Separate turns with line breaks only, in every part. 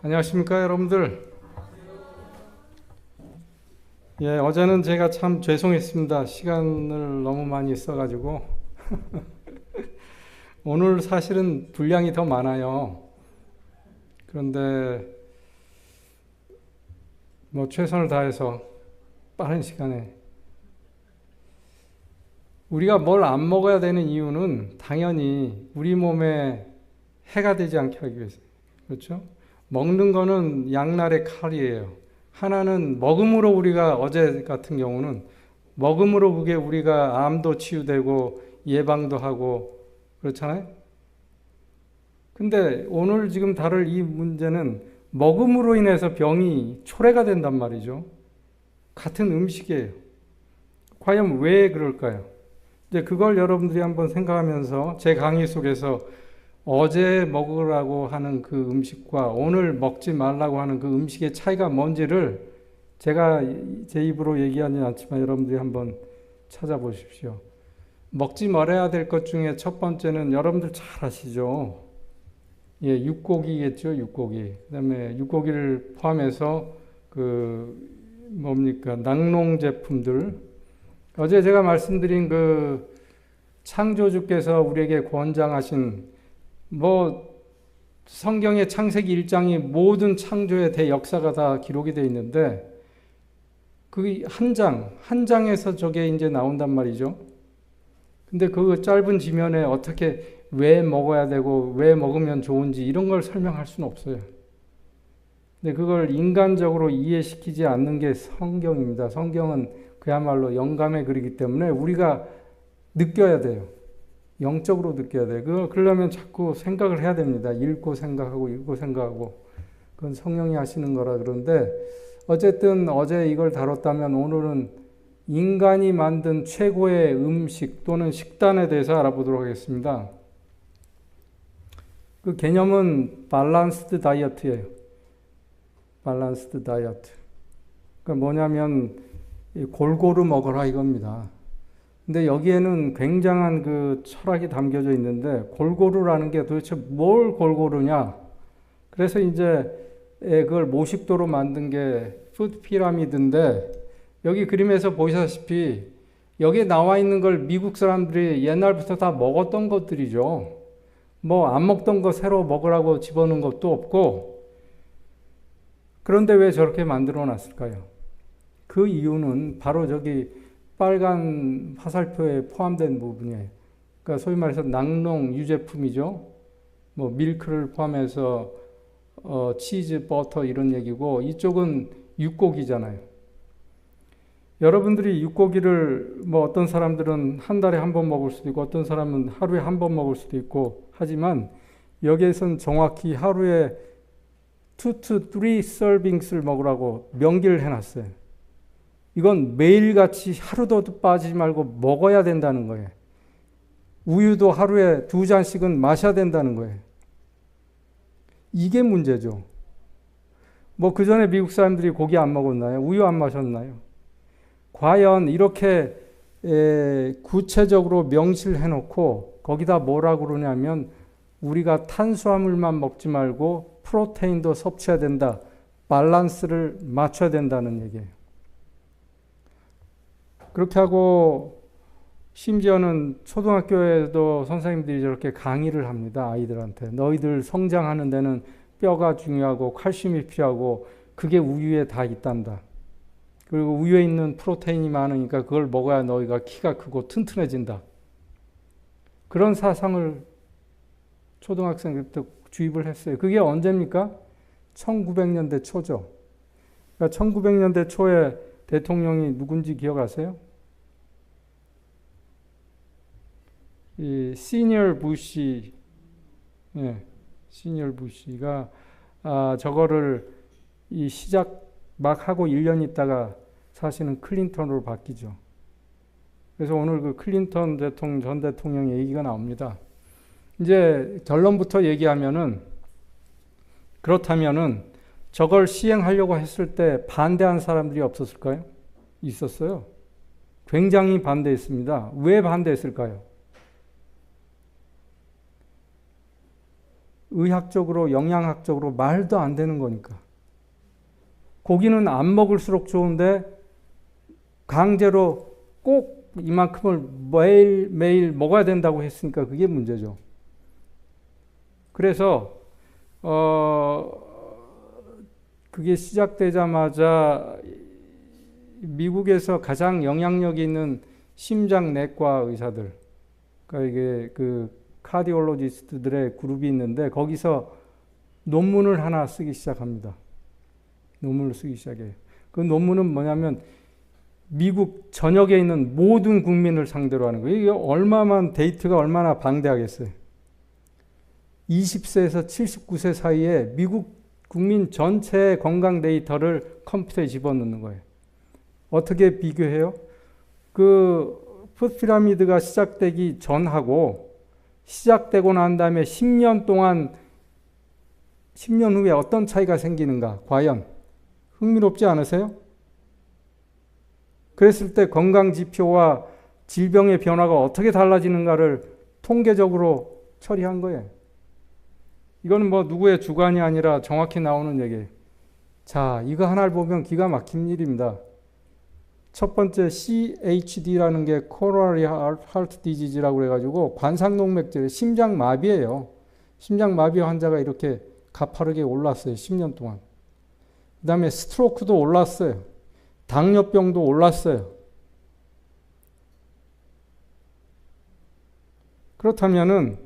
안녕하십니까, 여러분들. 예, 어제는 제가 참 죄송했습니다. 시간을 너무 많이 써가지고. 오늘 사실은 분량이 더 많아요. 그런데 뭐 최선을 다해서 빠른 시간에 우리가 뭘 안 먹어야 되는 이유는 당연히 우리 몸에 해가 되지 않게 하기 위해서. 그렇죠? 먹는 거는 양날의 칼이에요. 하나는 먹음으로 우리가 어제 같은 경우는 먹음으로 그게 우리가 암도 치유되고 예방도 하고 그렇잖아요. 근데 오늘 지금 다룰 이 문제는 먹음으로 인해서 병이 초래가 된단 말이죠. 같은 음식이에요. 과연 왜 그럴까요? 이제 그걸 여러분들이 한번 생각하면서 제 강의 속에서 어제 먹으라고 하는 그 음식과 오늘 먹지 말라고 하는 그 음식의 차이가 뭔지를 제가 제 입으로 얘기하지는 않지만 여러분들이 한번 찾아보십시오. 먹지 말아야 될 것 중에 첫 번째는 여러분들 잘 아시죠? 예, 육고기겠죠, 육고기. 그다음에 육고기를 포함해서 그 뭡니까? 낙농 제품들. 어제 제가 말씀드린 그 창조주께서 우리에게 권장하신 뭐 성경의 창세기 1장이 모든 창조의 대역사가 다 기록이 되어 있는데 그 한 장에서 저게 이제 나온단 말이죠. 근데 그 짧은 지면에 어떻게 왜 먹어야 되고 왜 먹으면 좋은지 이런 걸 설명할 수는 없어요. 근데 그걸 인간적으로 이해시키지 않는 게 성경입니다. 성경은 그야말로 영감의 글이기 때문에 우리가 느껴야 돼요. 영적으로 느껴야 돼요. 그러려면 자꾸 생각을 해야 됩니다. 읽고 생각하고. 그건 성령이 하시는 거라 그런데 어쨌든 어제 이걸 다뤘다면 오늘은 인간이 만든 최고의 음식 또는 식단에 대해서 알아보도록 하겠습니다. 그 개념은 밸런스드 다이어트예요. 밸런스드 다이어트. 그러니까 뭐냐면 골고루 먹어라 이겁니다. 근데 여기에는 굉장한 그 철학이 담겨져 있는데 골고루라는 게 도대체 뭘 골고루냐? 그래서 이제 그걸 모식도로 만든 게 푸드 피라미드인데 여기 그림에서 보시다시피 여기에 나와 있는 걸 미국 사람들이 옛날부터 다 먹었던 것들이죠. 뭐 안 먹던 거 새로 먹으라고 집어넣은 것도 없고 그런데 왜 저렇게 만들어 놨을까요? 그 이유는 바로 저기 빨간 화살표에 포함된 부분이에요. 그러니까 소위 말해서 낙농 유제품이죠. 뭐 밀크를 포함해서 치즈, 버터 이런 얘기고 이쪽은 육고기잖아요. 여러분들이 육고기를 뭐 어떤 사람들은 한 달에 한 번 먹을 수도 있고 어떤 사람은 하루에 한 번 먹을 수도 있고 하지만 여기에선 정확히 하루에 2 to 3 servings를 먹으라고 명기를 해놨어요. 이건 매일같이 하루도 빠지지 말고 먹어야 된다는 거예요. 우유도 하루에 2잔씩은 마셔야 된다는 거예요. 이게 문제죠. 뭐 그 전에 미국 사람들이 고기 안 먹었나요? 우유 안 마셨나요? 과연 이렇게 구체적으로 명시를 해놓고 거기다 뭐라고 그러냐면 우리가 탄수화물만 먹지 말고 프로테인도 섭취해야 된다. 밸런스를 맞춰야 된다는 얘기예요. 그렇게 하고 심지어는 초등학교에도 선생님들이 저렇게 강의를 합니다. 아이들한테. 너희들 성장하는 데는 뼈가 중요하고 칼슘이 필요하고 그게 우유에 다 있단다. 그리고 우유에 있는 프로테인이 많으니까 그걸 먹어야 너희가 키가 크고 튼튼해진다. 그런 사상을 초등학생들부터 주입을 했어요. 그게 언제입니까? 1900년대 초죠. 그러니까 1900년대 초에 대통령이 누군지 기억하세요? 이 시니어 부시, 예, 시니어 부시가 저거를 이 시작 막 하고 1년 있다가 사실은 클린턴으로 바뀌죠. 그래서 오늘 그 클린턴 대통령 전 대통령 얘기가 나옵니다. 이제 결론부터 얘기하면은 그렇다면은 저걸 시행하려고 했을 때 반대한 사람들이 없었을까요? 있었어요. 굉장히 반대했습니다. 왜 반대했을까요? 의학적으로, 영양학적으로 말도 안 되는 거니까. 고기는 안 먹을수록 좋은데 강제로 꼭 이만큼을 매일 먹어야 된다고 했으니까 그게 문제죠. 그래서 그게 시작되자마자 미국에서 가장 영향력이 있는 심장내과 의사들, 그러니까 이게 그 카디올로지스트들의 그룹이 있는데 거기서 논문을 하나 쓰기 시작합니다. 논문을 쓰기 시작해요. 그 논문은 뭐냐면 미국 전역에 있는 모든 국민을 상대로 하는 거예요. 이게 데이터가 얼마나 방대하겠어요. 20세에서 79세 사이에 미국 국민 전체의 건강 데이터를 컴퓨터에 집어넣는 거예요. 어떻게 비교해요? 그 푸드피라미드가 시작되기 전하고 시작되고 난 다음에 10년 동안 10년 후에 어떤 차이가 생기는가? 과연 흥미롭지 않으세요? 그랬을 때 건강 지표와 질병의 변화가 어떻게 달라지는가를 통계적으로 처리한 거예요. 이거는 뭐 누구의 주관이 아니라 정확히 나오는 얘기예요. 자, 이거 하나를 보면 기가 막힌 일입니다. 첫 번째 CHD라는 게 Coronary Heart Disease라고 그래가지고 관상동맥질, 심장마비예요. 심장마비 환자가 이렇게 가파르게 올랐어요. 10년 동안. 그 다음에 스트로크도 올랐어요. 당뇨병도 올랐어요. 그렇다면은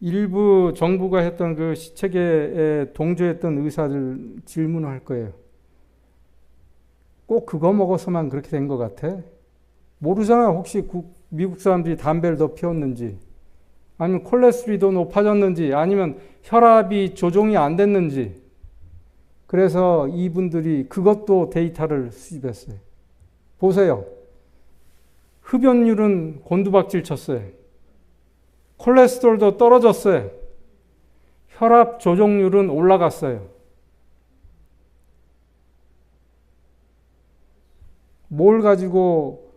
일부 정부가 했던 그 시책에 동조했던 의사들 질문을 할 거예요. 꼭 그거 먹어서만 그렇게 된 것 같아? 모르잖아. 혹시 미국 사람들이 담배를 더 피웠는지, 아니면 콜레스테롤이 더 높아졌는지, 아니면 혈압이 조종이 안 됐는지. 그래서 이분들이 그것도 데이터를 수집했어요. 보세요. 흡연율은 곤두박질 쳤어요. 콜레스테롤도 떨어졌어요. 혈압 조종률은 올라갔어요. 뭘 가지고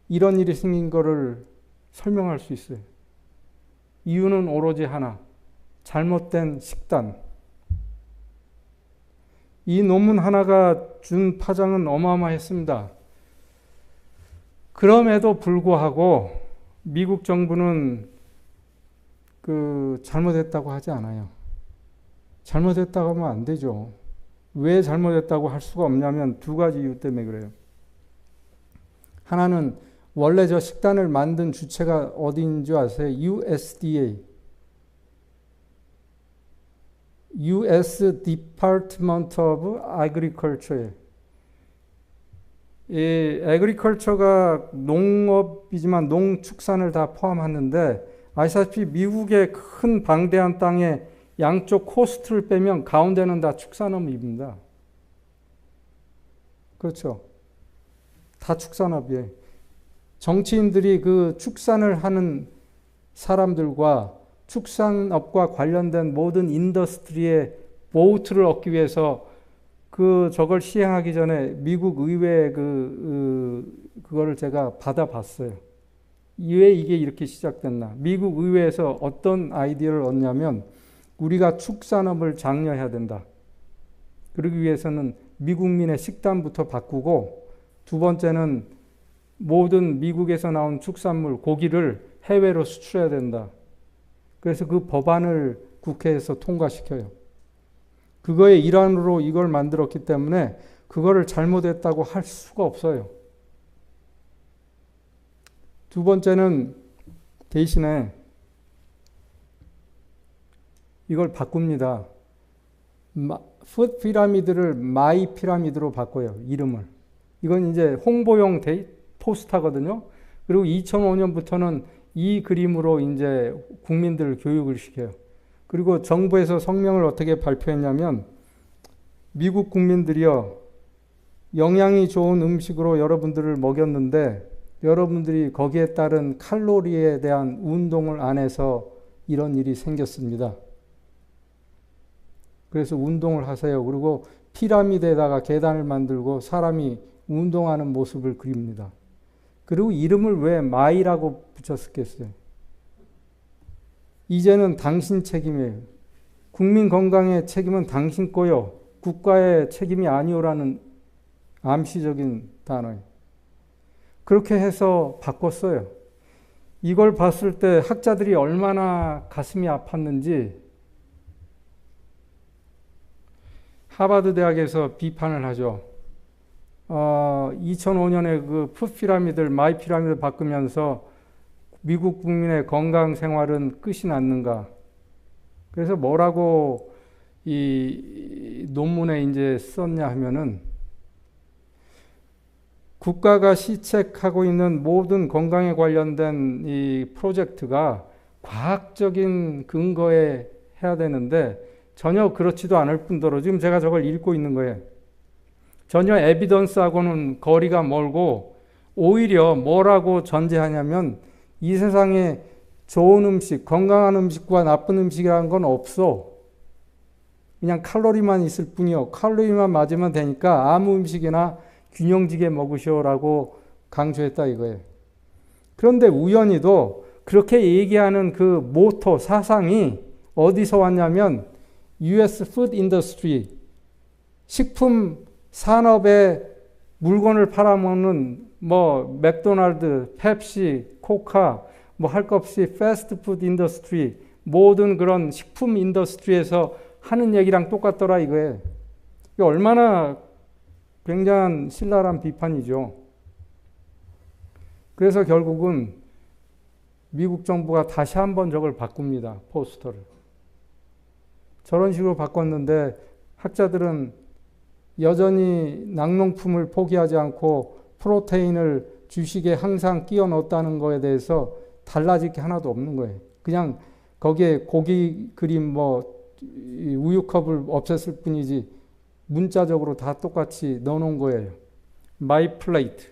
이런 일이 생긴 거를 설명할 수 있어요? 이유는 오로지 하나. 잘못된 식단. 이 논문 하나가 준 파장은 어마어마했습니다. 그럼에도 불구하고 미국 정부는 잘못했다고 하지 않아요. 잘못했다고 하면 안 되죠. 왜 잘못했다고 할 수가 없냐면 두 가지 이유 때문에 그래요. 하나는 원래 저 식단을 만든 주체가 어디인 줄 아세요? USDA. US Department of Agriculture. 이 agriculture가 농업이지만 농축산을 다 포함하는데 아시다시피 미국의 큰 방대한 땅에 양쪽 코스트를 빼면 가운데는 다 축산업입니다. 그렇죠. 다 축산업이에요. 정치인들이 그 축산을 하는 사람들과 축산업과 관련된 모든 인더스트리의 보호트를 얻기 위해서 저걸 시행하기 전에 미국 의회에 그거를 제가 받아봤어요. 왜 이게 이렇게 시작됐나? 미국 의회에서 어떤 아이디어를 얻냐면 우리가 축산업을 장려해야 된다. 그러기 위해서는 미국민의 식단부터 바꾸고 두 번째는 모든 미국에서 나온 축산물, 고기를 해외로 수출해야 된다. 그래서 그 법안을 국회에서 통과시켜요. 그거의 일환으로 이걸 만들었기 때문에 그거를 잘못했다고 할 수가 없어요. 두 번째는 대신에 이걸 바꿉니다. 푸드 피라미드를 마이 피라미드로 바꿔요. 이름을. 이건 이제 홍보용 포스터거든요. 그리고 2005년부터는 이 그림으로 이제 국민들 교육을 시켜요. 그리고 정부에서 성명을 어떻게 발표했냐면 미국 국민들이요. 영양이 좋은 음식으로 여러분들을 먹였는데 여러분들이 거기에 따른 칼로리에 대한 운동을 안 해서 이런 일이 생겼습니다. 그래서 운동을 하세요. 그리고 피라미드에다가 계단을 만들고 사람이 운동하는 모습을 그립니다. 그리고 이름을 왜 마이라고 붙였겠어요? 이제는 당신 책임이에요. 국민 건강의 책임은 당신 거요. 국가의 책임이 아니오라는 암시적인 단어예요. 그렇게 해서 바꿨어요. 이걸 봤을 때 학자들이 얼마나 가슴이 아팠는지 하버드 대학에서 비판을 하죠. 2005년에 그 푸피라미드, 마이피라미드 바꾸면서 미국 국민의 건강 생활은 끝이 났는가. 그래서 뭐라고 이 논문에 이제 썼냐 하면은 국가가 시책하고 있는 모든 건강에 관련된 이 프로젝트가 과학적인 근거에 해야 되는데 전혀 그렇지도 않을 뿐더러 지금 제가 저걸 읽고 있는 거예요. 전혀 에비던스하고는 거리가 멀고 오히려 뭐라고 전제하냐면 이 세상에 좋은 음식, 건강한 음식과 나쁜 음식이라는 건 없어. 그냥 칼로리만 있을 뿐이요. 칼로리만 맞으면 되니까 아무 음식이나 균형지게 먹으시오라고 강조했다 이거예요. 그런데 우연히도 그렇게 얘기하는 그 모토, 사상이 어디서 왔냐면 US Food Industry, 식품 산업에 물건을 팔아먹는 뭐 맥도날드, 펩시, 코카, 뭐 할 것 없이 패스트푸드 인더스트리, 모든 그런 식품 인더스트리에서 하는 얘기랑 똑같더라 이거예요. 이게 얼마나 굉장한 신랄한 비판이죠. 그래서 결국은 미국 정부가 다시 한번 저걸 바꿉니다. 포스터를. 저런 식으로 바꿨는데 학자들은 여전히 낙농품을 포기하지 않고 프로테인을 주식에 항상 끼워 넣었다는 거에 대해서 달라질 게 하나도 없는 거예요. 그냥 거기에 고기 그림 뭐 우유컵을 없앴을 뿐이지 문자적으로 다 똑같이 넣어놓은 거예요. My plate.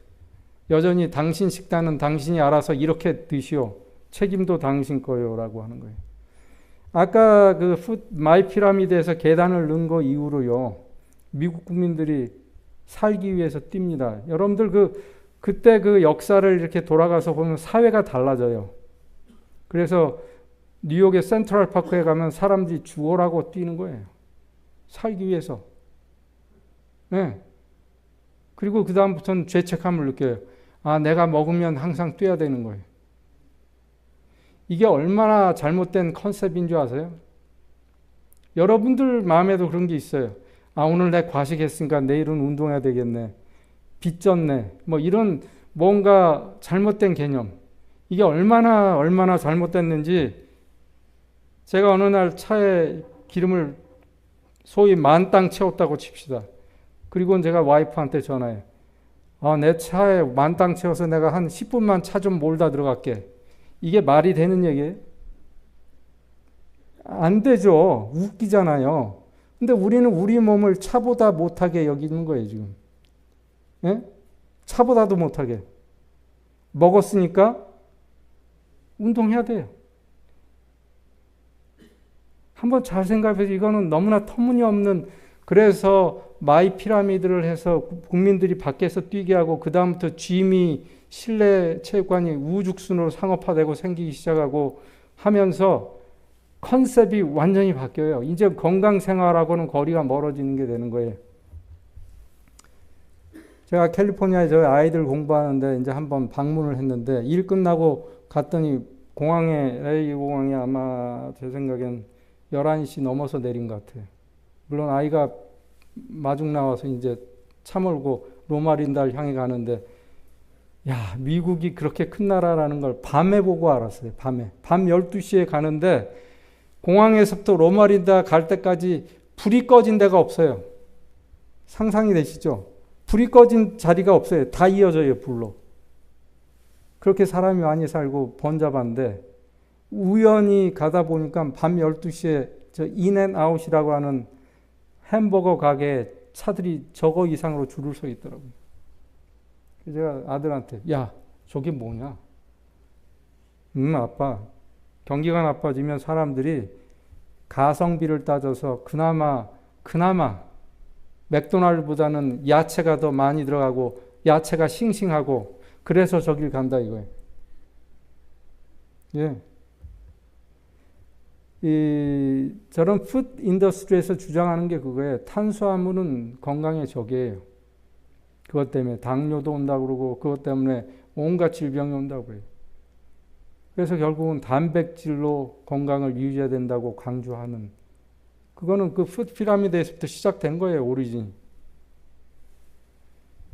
여전히 당신 식단은 당신이 알아서 이렇게 드시오. 책임도 당신 거요. 라고 하는 거예요. 아까 그 마이 피라미드에서 계단을 넣은 거 이후로요. 미국 국민들이 살기 위해서 뜁니다. 여러분들 그때 그 역사를 이렇게 돌아가서 보면 사회가 달라져요. 그래서 뉴욕의 센트럴 파크에 가면 사람들이 죽어라고 뛰는 거예요. 살기 위해서. 네. 그리고 그 다음부터는 죄책감을 느껴요. 아, 내가 먹으면 항상 뛰어야 되는 거예요. 이게 얼마나 잘못된 컨셉인 줄 아세요? 여러분들 마음에도 그런 게 있어요. 아, 오늘 내 과식했으니까 내일은 운동해야 되겠네. 빚졌네. 뭐 이런 뭔가 잘못된 개념. 이게 얼마나 잘못됐는지 제가 어느 날 차에 기름을 소위 만땅 채웠다고 칩시다. 그리고 제가 와이프한테 전화해. 아, 내 차에 만땅 채워서 내가 한 10분만 차 좀 몰다 들어갈게. 이게 말이 되는 얘기예요? 안 되죠. 웃기잖아요. 근데 우리는 우리 몸을 차보다 못하게 여기는 거예요, 지금. 예? 차보다도 못하게. 먹었으니까 운동해야 돼요. 한번 잘 생각해서 이거는 너무나 터무니없는, 그래서 마이 피라미드를 해서 국민들이 밖에서 뛰게 하고 그 다음부터 짐이 실내 체육관이 우죽순으로 상업화되고 생기기 시작하고 하면서 컨셉이 완전히 바뀌어요. 이제 건강생활하고는 거리가 멀어지는 게 되는 거예요. 제가 캘리포니아에 저희 아이들 공부하는데 이제 한번 방문을 했는데 일 끝나고 갔더니 공항에, LA 공항에 아마 제 생각엔 11시 넘어서 내린 것 같아요. 물론 아이가 마중 나와서 이제 차 몰고 로마린다를 향해 가는데, 야, 미국이 그렇게 큰 나라라는 걸 밤에 보고 알았어요. 밤에. 밤 12시에 가는데 공항에서부터 로마린다 갈 때까지 불이 꺼진 데가 없어요. 상상이 되시죠? 불이 꺼진 자리가 없어요. 다 이어져요, 불로. 그렇게 사람이 많이 살고 번잡한데 우연히 가다 보니까 밤 12시에 저 인앤아웃이라고 하는 햄버거 가게에 차들이 저거 이상으로 줄을 서 있더라고요. 제가 아들한테, 야, 저게 뭐냐? 아빠. 경기가 나빠지면 사람들이 가성비를 따져서 그나마 맥도날드보다는 야채가 더 많이 들어가고 야채가 싱싱하고 그래서 저길 간다 이거예요. 예. 저런 푸드 인더스트리에서 주장하는 게 그거예요. 탄수화물은 건강에 적이에요. 그것 때문에 당뇨도 온다고 그러고 그것 때문에 온갖 질병이 온다고 해요. 그래서 결국은 단백질로 건강을 유지해야 된다고 강조하는, 그거는 그 푸드 피라미드에서부터 시작된 거예요, 오리진이.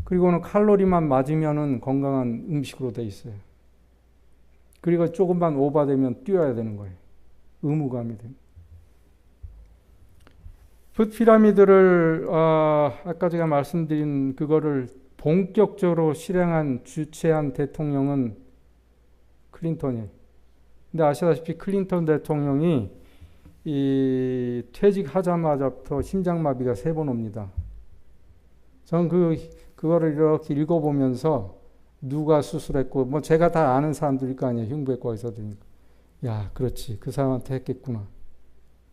그리고는 칼로리만 맞으면은 건강한 음식으로 돼 있어요. 그리고 조금만 오버되면 뛰어야 되는 거예요. 의무감이 됩니다. 푸드 피라미드를 아까 제가 말씀드린 그거를 본격적으로 실행한 주체한 대통령은 클린턴이에요. 근데 아시다시피 클린턴 대통령이 이 퇴직하자마자부터 심장마비가 3번 옵니다. 저는 그거를 이렇게 읽어보면서 누가 수술했고, 뭐 제가 다 아는 사람들일 거 아니에요. 흉부외과 의사들이니까. 야, 그렇지. 그 사람한테 했겠구나.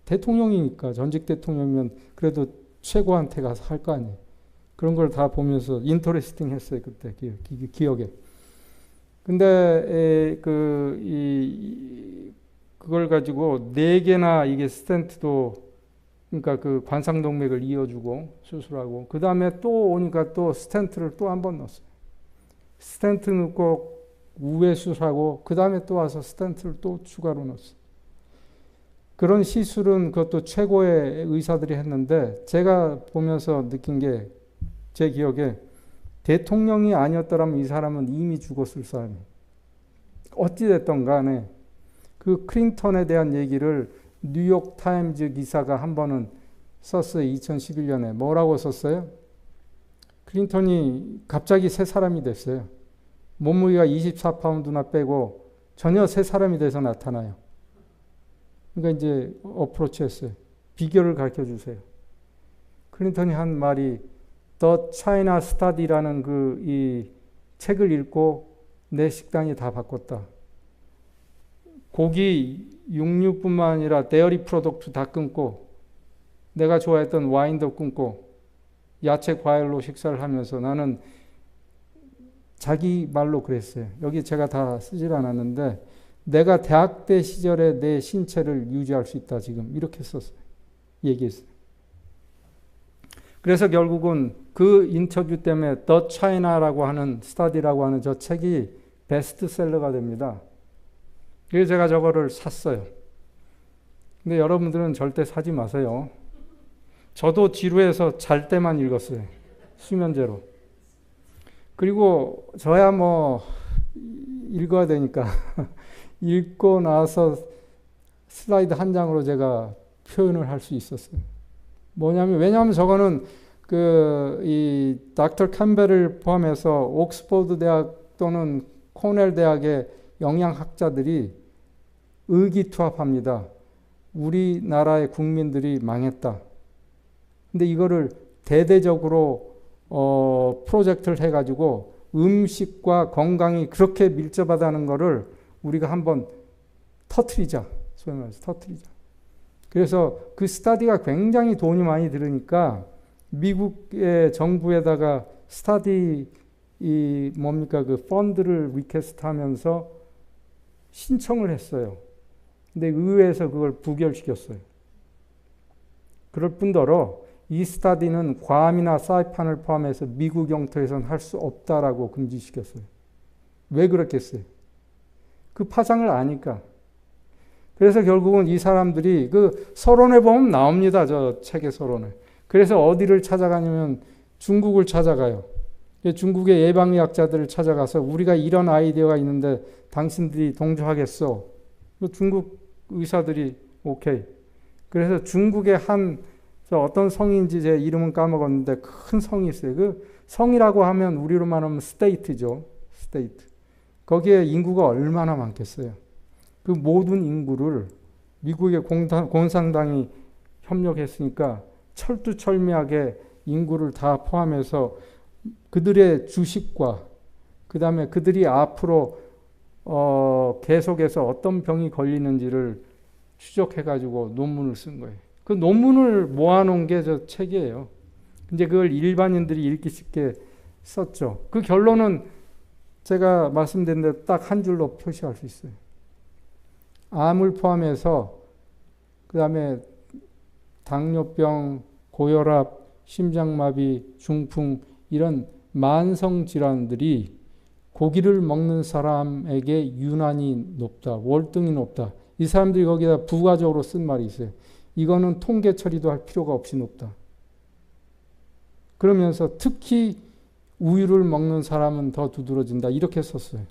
대통령이니까, 전직 대통령이면 그래도 최고한테 가서 할 거 아니에요. 그런 걸 다 보면서 인터레스팅 했어요. 그때 기억에. 근데 그걸 가지고 4개나 이게 스텐트도, 그러니까 그 관상동맥을 이어주고 수술하고, 그 다음에 또 오니까 또 스텐트를 또 한 번 넣었어요. 스텐트 넣고 우회 수술하고 그 다음에 또 와서 스텐트를 또 추가로 넣었어요. 그런 시술은 그것도 최고의 의사들이 했는데, 제가 보면서 느낀 게, 제 기억에 대통령이 아니었더라면 이 사람은 이미 죽었을 사람이에요. 어찌됐든 간에 그 클린턴에 대한 얘기를 뉴욕 타임즈 기사가 한 번은 썼어요. 2011년에. 뭐라고 썼어요? 클린턴이 갑자기 새 사람이 됐어요. 몸무게가 24파운드나 빼고 전혀 새 사람이 돼서 나타나요. 그러니까 이제 어프로치 했어요. 비결을 가르쳐 주세요. 클린턴이 한 말이 The China Study라는 이 책을 읽고 내 식단이 다 바꿨다. 고기, 육류뿐만 아니라 데어리 프로덕트 다 끊고, 내가 좋아했던 와인도 끊고, 야채, 과일로 식사를 하면서, 나는 자기 말로 그랬어요. 여기 제가 다 쓰질 않았는데, 내가 대학 때 시절에 내 신체를 유지할 수 있다, 지금. 이렇게 썼어요. 얘기했어요. 그래서 결국은 그 인터뷰 때문에 The China라고 하는, 스타디라고 하는 저 책이 베스트셀러가 됩니다. 그래서 제가 저거를 샀어요. 근데 여러분들은 절대 사지 마세요. 저도 지루해서 잘 때만 읽었어요. 수면제로. 그리고 저야 뭐 읽어야 되니까 읽고 나서 슬라이드 한 장으로 제가 표현을 할 수 있었어요. 왜냐하면 저거는 이 닥터 캠벨을 포함해서 옥스퍼드 대학 또는 코넬 대학의 영양학자들이 의기투합합니다. 우리나라의 국민들이 망했다. 근데 이거를 대대적으로 프로젝트를 해가지고 음식과 건강이 그렇게 밀접하다는 거를 우리가 한번 터트리자. 소위 말해서 터트리자. 그래서 그 스타디가 굉장히 돈이 많이 들으니까 미국의 정부에다가 스타디 그 펀드를 리퀘스트 하면서 신청을 했어요. 근데 의회에서 그걸 부결시켰어요. 그럴 뿐더러 이 스타디는 괌이나 사이판을 포함해서 미국 영토에서는 할 수 없다라고 금지시켰어요. 왜 그렇겠어요? 그 파장을 아니까. 그래서 결국은 이 사람들이 그 서론에 보면 나옵니다. 저 책의 서론에. 그래서 어디를 찾아가냐면 중국을 찾아가요. 중국의 예방의학자들을 찾아가서 우리가 이런 아이디어가 있는데 당신들이 동조하겠어. 중국 의사들이 오케이. 그래서 중국의 어떤 성인지 제 이름은 까먹었는데 큰 성이 있어요. 그 성이라고 하면 우리로 말하면 스테이트죠. 스테이트. 거기에 인구가 얼마나 많겠어요. 그 모든 인구를 미국의 공산당이 협력했으니까 철두철미하게 인구를 다 포함해서 그들의 주식과 그 다음에 그들이 앞으로 계속해서 어떤 병이 걸리는지를 추적해가지고 논문을 쓴 거예요. 그 논문을 모아놓은 게 저 책이에요. 이제 그걸 일반인들이 읽기 쉽게 썼죠. 그 결론은 제가 말씀드린 대로 딱 한 줄로 표시할 수 있어요. 암을 포함해서 그 다음에 당뇨병, 고혈압, 심장마비, 중풍 이런 만성 질환들이 고기를 먹는 사람에게 유난히 높다. 월등히 높다. 이 사람들이 거기다 부가적으로 쓴 말이 있어요. 이거는 통계 처리도 할 필요가 없이 높다. 그러면서 특히 우유를 먹는 사람은 더 두드러진다. 이렇게 썼어요.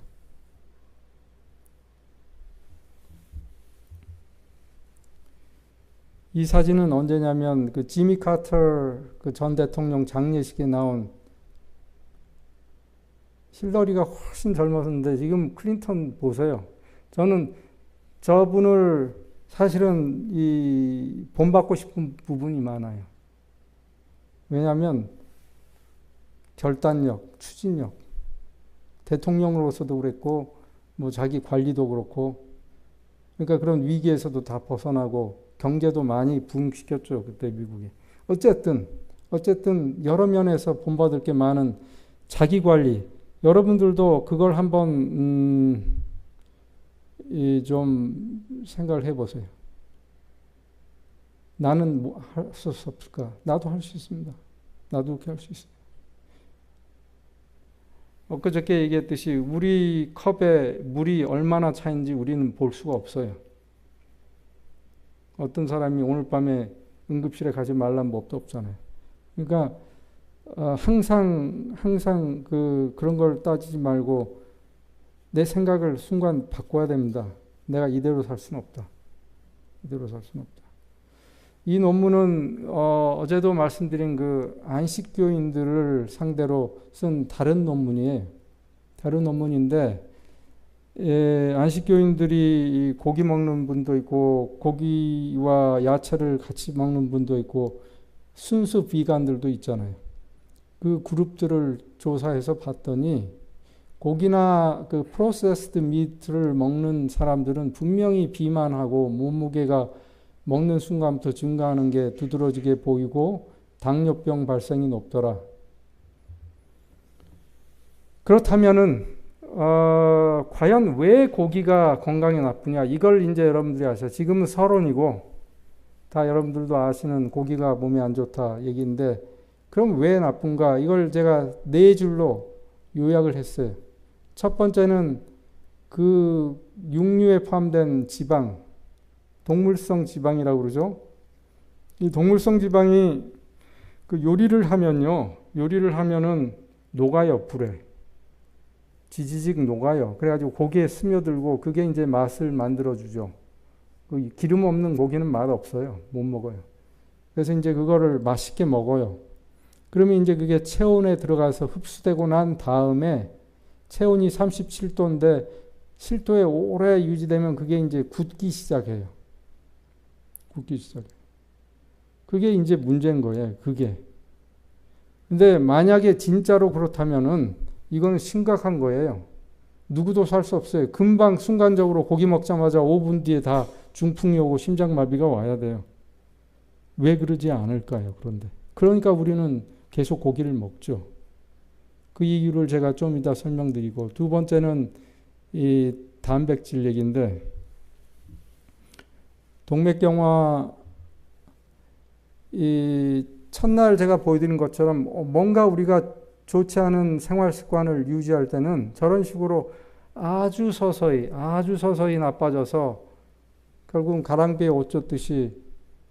이 사진은 언제냐면 그 지미 카터 그 전 대통령 장례식에 나온 힐러리가 훨씬 젊었는데 지금 클린턴 보세요. 저는 저분을 사실은 본받고 싶은 부분이 많아요. 왜냐하면 결단력, 추진력, 대통령으로서도 그랬고 뭐 자기 관리도 그렇고 그러니까 그런 위기에서도 다 벗어나고 경제도 많이 부흥시켰죠. 그때 미국이. 어쨌든 여러 면에서 본받을 게 많은 자기 관리. 여러분들도 그걸 한번 좀 생각을 해보세요. 나는 뭐 할 수 없을까? 나도 할 수 있습니다. 나도 그렇게 할 수 있습니다. 엊그저께 얘기했듯이 우리 컵에 물이 얼마나 차인지 우리는 볼 수가 없어요. 어떤 사람이 오늘 밤에 응급실에 가지 말라는 법도 없잖아요. 그러니까 항상 그런 걸 따지지 말고 내 생각을 순간 바꿔야 됩니다. 내가 이대로 살 수는 없다. 이대로 살 수는 없다. 이 논문은 어제도 말씀드린 그 안식교인들을 상대로 쓴 다른 논문이에요. 다른 논문인데 안식교인들이 고기 먹는 분도 있고 고기와 야채를 같이 먹는 분도 있고 순수 비간들도 있잖아요. 그 그룹들을 조사해서 봤더니 고기나 그 프로세스드 미트를 먹는 사람들은 분명히 비만하고 몸무게가 먹는 순간부터 증가하는 게 두드러지게 보이고 당뇨병 발생이 높더라. 그렇다면은 과연 왜 고기가 건강에 나쁘냐? 이걸 이제 여러분들이 아셔요. 지금은 서론이고 다 여러분들도 아시는 고기가 몸에 안 좋다 얘기인데 그럼 왜 나쁜가? 이걸 제가 4줄로 요약을 했어요. 첫 번째는 그 육류에 포함된 지방, 동물성 지방이라고 그러죠. 이 동물성 지방이 그 요리를 하면은 녹아요, 불에. 지지직 녹아요. 그래가지고 고기에 스며들고 그게 이제 맛을 만들어주죠. 그 기름 없는 고기는 맛 없어요. 못 먹어요. 그래서 이제 그거를 맛있게 먹어요. 그러면 이제 그게 체온에 들어가서 흡수되고 난 다음에 체온이 37도인데 7도에 오래 유지되면 그게 이제 굳기 시작해요. 굳기 시작해요. 그게 이제 문제인 거예요. 그게. 근데 만약에 진짜로 그렇다면은 이건 심각한 거예요. 누구도 살 수 없어요. 금방 순간적으로 고기 먹자마자 5분 뒤에 다 중풍이 오고 심장마비가 와야 돼요. 왜 그러지 않을까요? 그런데. 그러니까 우리는 계속 고기를 먹죠. 그 이유를 제가 좀 이따 설명드리고 두 번째는 이 단백질 얘기인데 동맥경화 이 첫날 제가 보여드린 것처럼 뭔가 우리가 좋지 않은 생활 습관을 유지할 때는 저런 식으로 아주 서서히 나빠져서 결국은 가랑비에 옷 젖듯이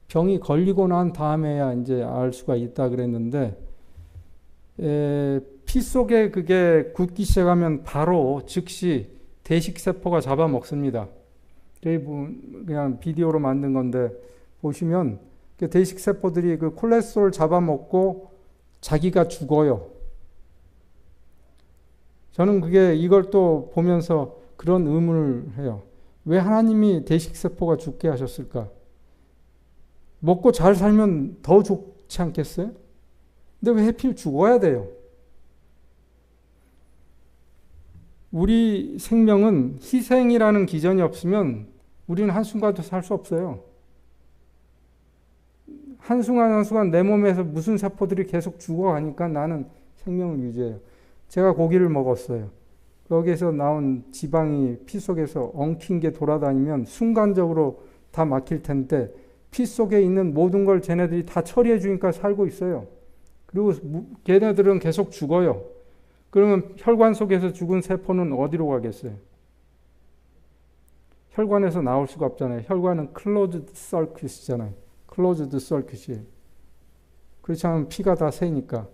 병이 걸리고 난 다음에야 이제 알 수가 있다 그랬는데 피 속에 그게 굳기 시작하면 바로 즉시 대식세포가 잡아먹습니다. 저희 그냥 비디오로 만든 건데 보시면 대식세포들이 그 콜레스테롤 잡아먹고 자기가 죽어요. 저는 이걸 또 보면서 그런 의문을 해요. 왜 하나님이 대식세포가 죽게 하셨을까? 먹고 잘 살면 더 좋지 않겠어요? 근데 왜 하필 죽어야 돼요? 우리 생명은 희생이라는 기전이 없으면 우리는 한순간도 살 수 없어요. 한순간 내 몸에서 무슨 세포들이 계속 죽어가니까 나는 생명을 유지해요. 제가 고기를 먹었어요. 거기에서 나온 지방이 피 속에서 엉킨 게 돌아다니면 순간적으로 다 막힐 텐데 피 속에 있는 모든 걸 쟤네들이 다 처리해 주니까 살고 있어요. 그리고 걔네들은 계속 죽어요. 그러면 혈관 속에서 죽은 세포는 어디로 가겠어요? 혈관에서 나올 수가 없잖아요. 혈관은 클로즈드 서킷이잖아요. 클로즈드 서킷이에요. 그렇지 않으면 피가 다 새니까.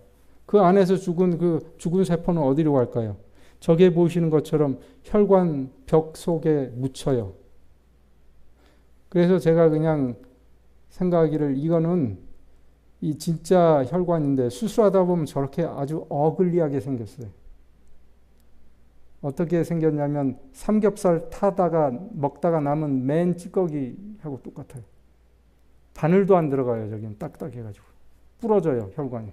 그 안에서 죽은 세포는 어디로 갈까요? 저게 보시는 것처럼 혈관 벽 속에 묻혀요. 그래서 제가 그냥 생각하기를 이거는 이 진짜 혈관인데 수술하다 보면 저렇게 아주 어글리하게 생겼어요. 어떻게 생겼냐면 삼겹살 타다가 먹다가 남은 맨 찌꺼기하고 똑같아요. 바늘도 안 들어가요. 저기는 딱딱해가지고. 부러져요, 혈관이.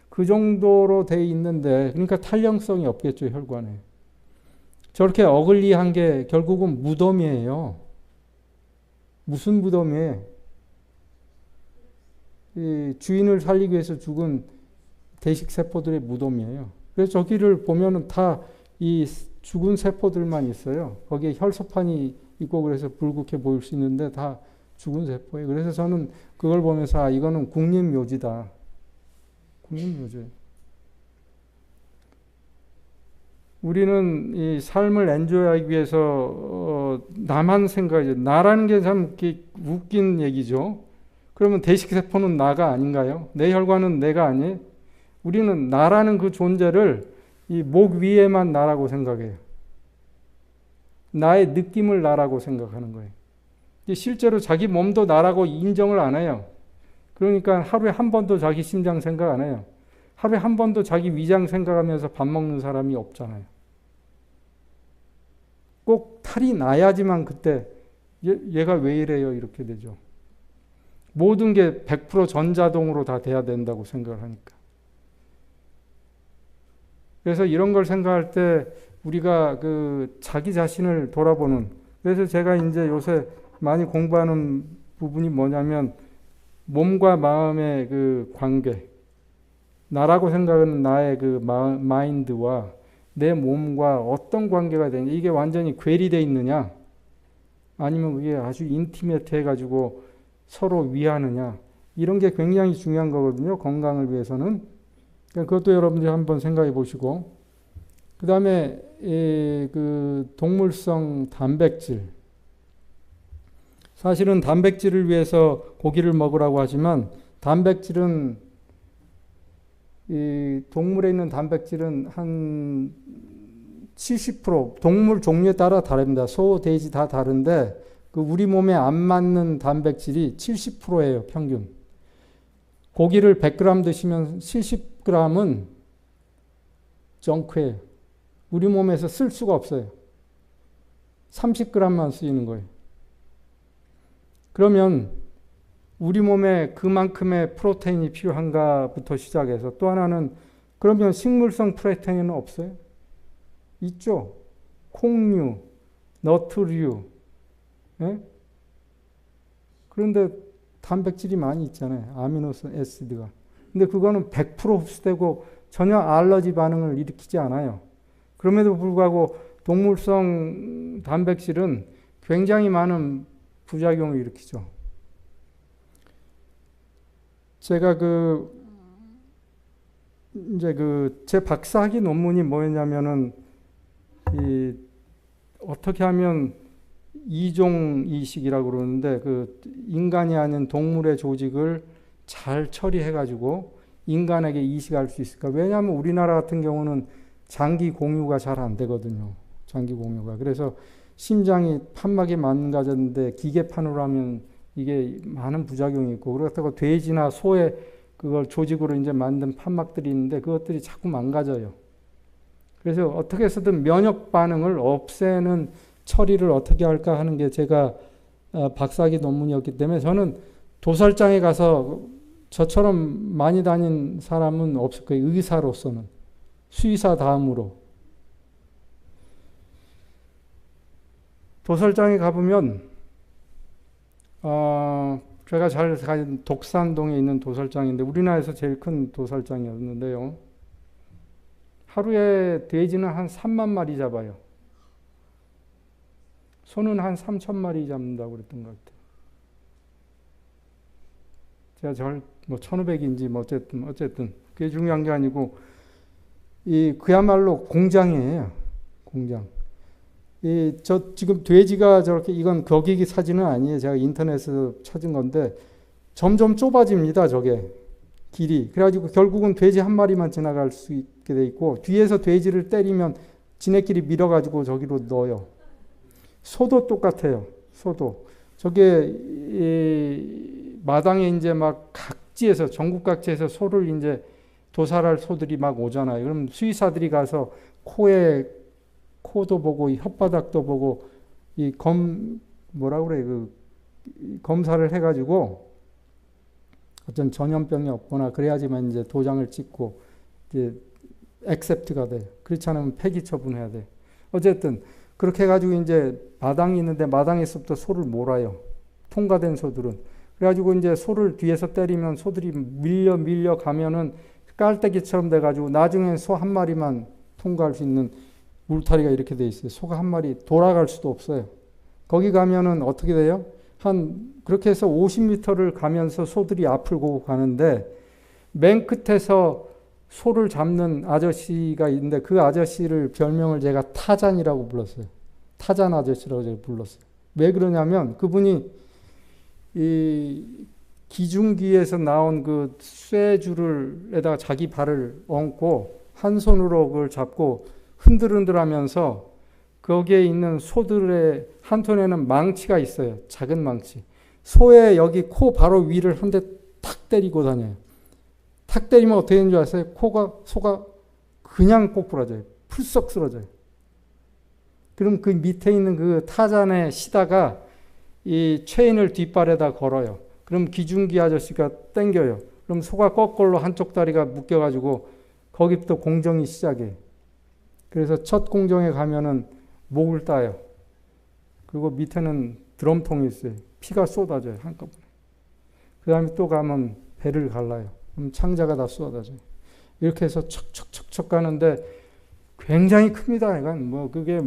그 정도로 돼 있는데 그러니까 탄력성이 없겠죠, 혈관에. 저렇게 어글리한 게 결국은 무덤이에요. 무슨 무덤이에요? 이 주인을 살리기 위해서 죽은 대식세포들의 무덤이에요. 그래서 저기를 보면은 다 이 죽은 세포들만 있어요. 거기에 혈소판이 있고 그래서 붉게 보일 수 있는데 다 죽은 세포예요. 그래서 저는 그걸 보면서 이거는 국립묘지다. 국립묘지. 우리는 이 삶을 엔조이하기 위해서 나만 생각하죠. 나라는 게 참 웃긴 얘기죠. 그러면 대식세포는 나가 아닌가요? 내 혈관은 내가 아니에요? 우리는 나라는 그 존재를 이 목 위에만 나라고 생각해요. 나의 느낌을 나라고 생각하는 거예요. 실제로 자기 몸도 나라고 인정을 안 해요. 그러니까 하루에 한 번도 자기 심장 생각 안 해요. 하루에 한 번도 자기 위장 생각하면서 밥 먹는 사람이 없잖아요. 꼭 탈이 나야지만 그때 얘가 왜 이래요? 이렇게 되죠. 모든 게 100% 전자동으로 다 돼야 된다고 생각을 하니까. 그래서 이런 걸 생각할 때 우리가 그 자기 자신을 돌아보는, 그래서 제가 이제 요새 많이 공부하는 부분이 뭐냐면 몸과 마음의 그 관계, 나라고 생각하는 나의 그 마인드와 내 몸과 어떤 관계가 되냐, 이게 완전히 괴리되어 있느냐 아니면 이게 아주 인티메트 해가지고 서로 위하느냐, 이런 게 굉장히 중요한 거거든요. 건강을 위해서는. 그것도 여러분들이 한번 생각해 보시고, 그 다음에 그 동물성 단백질, 사실은 단백질을 위해서 고기를 먹으라고 하지만 단백질은 이 동물에 있는 단백질은 한 70% 동물 종류에 따라 다릅니다. 소, 돼지 다 다른데 그 우리 몸에 안 맞는 단백질이 70%예요, 평균. 고기를 100g 드시면 70g은 정크예요. 우리 몸에서 쓸 수가 없어요. 30g만 쓰이는 거예요. 그러면 우리 몸에 그만큼의 프로테인이 필요한가부터 시작해서, 또 하나는 그러면 식물성 프로테인은 없어요? 있죠. 콩류, 너트류. 예? 그런데 단백질이 많이 있잖아요. 아미노 애시드가. 근데 그거는 100% 흡수되고 전혀 알러지 반응을 일으키지 않아요. 그럼에도 불구하고 동물성 단백질은 굉장히 많은 부작용을 일으키죠. 제가 제 박사학위 논문이 뭐였냐면은, 어떻게 하면 이종이식이라고 그러는데, 인간이 아닌 동물의 조직을 잘 처리해가지고 인간에게 이식할 수 있을까? 왜냐하면 우리나라 같은 경우는 장기 공유가 잘 안 되거든요. 장기 공유가. 그래서 심장이 판막이 망가졌는데 기계판으로 하면 이게 많은 부작용이 있고, 그렇다고 돼지나 소의 그걸 조직으로 이제 만든 판막들이 있는데 그것들이 자꾸 망가져요. 그래서 어떻게 해서든 면역 반응을 없애는 처리를 어떻게 할까 하는 게 제가 박사학위 논문이었기 때문에, 저는 도살장에 가서 저처럼 많이 다닌 사람은 없을 거예요. 의사로서는. 수의사 다음으로. 도살장에 가보면 제가 잘 가진 독산동에 있는 도살장인데 우리나라에서 제일 큰 도살장이었는데요. 하루에 돼지는 한 3만 마리 잡아요. 소는 한 3천 마리 잡는다고 그랬던 것 같아요. 제가 뭐 1500인지 뭐 어쨌든 그게 중요한 게 아니고 그야말로 공장이에요. 공장. 저 지금 돼지가 저렇게 이건 거기 사진은 아니에요. 제가 인터넷에서 찾은 건데 점점 좁아집니다. 저게 길이. 그래가지고 결국은 돼지 한 마리만 지나갈 수 있게 돼 있고 뒤에서 돼지를 때리면 지네끼리 밀어가지고 저기로 넣어요. 소도 똑같아요. 소도. 저게 마당에 이제 막 각지에서 전국 각지에서 소를 이제 도살할 소들이 막 오잖아요. 그럼 수의사들이 가서 코도 보고 혓바닥도 보고 뭐라 그래 검사를 해가지고 어떤 전염병이 없거나 그래야지만 이제 도장을 찍고 이제 액셉트가 돼. 그렇지 않으면 폐기 처분해야 돼. 어쨌든 그렇게 해가지고 이제 마당이 있는데 마당에서부터 소를 몰아요. 통과된 소들은. 그래가지고 이제 소를 뒤에서 때리면 소들이 밀려 가면은 깔때기처럼 돼가지고 나중엔 소 한 마리만 통과할 수 있는 울타리가 이렇게 돼 있어요. 소가 한 마리 돌아갈 수도 없어요. 거기 가면은 어떻게 돼요? 그렇게 해서 50m를 가면서 소들이 앞을 보고 가는데 맨 끝에서 소를 잡는 아저씨가 있는데 그 아저씨를 별명을 제가 타잔이라고 불렀어요. 타잔 아저씨라고 제가 불렀어요. 왜 그러냐면 그분이 이 기중기에서 나온 그 쇠줄에다가 자기 발을 얹고 한 손으로 그걸 잡고 흔들흔들 하면서 거기에 있는 소들의 한 손에는 망치가 있어요. 작은 망치. 소의 여기 코 바로 위를 한 대 탁 때리고 다녀요. 탁 때리면 어떻게 되는 줄 아세요? 소가 그냥 꼬꾸라져요. 풀썩 쓰러져요. 그럼 그 밑에 있는 그 타잔의 시다가 이 체인을 뒷발에다 걸어요. 그럼 기중기 아저씨가 당겨요. 그럼 소가 거꾸로 한쪽 다리가 묶여가지고 거기부터 공정이 시작해요. 그래서 첫 공정에 가면은 목을 따요. 그리고 밑에는 드럼통이 있어요. 피가 쏟아져요. 한꺼번에. 그 다음에 또 가면 배를 갈라요. 그럼 창자가 다 쏟아져요. 이렇게 해서 척척척척 가는데 굉장히 큽니다. 이건 그게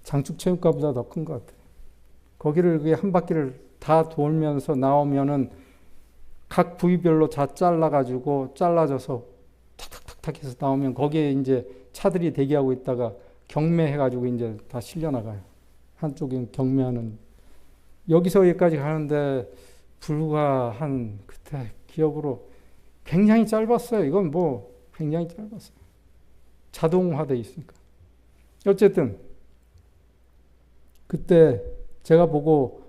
장축체육관보다 더 큰 것 같아요. 거기를 한 바퀴를 다 돌면서 나오면은 각 부위별로 다 잘라져서 탁탁탁탁 해서 나오면 거기에 이제 차들이 대기하고 있다가 경매해가지고 이제 다 실려나가요. 한쪽에 경매하는. 여기서 여기까지 가는데 불과 그때 기억으로 굉장히 짧았어요. 이건 굉장히 짧았어요. 자동화되어 있으니까. 어쨌든 그때 제가 보고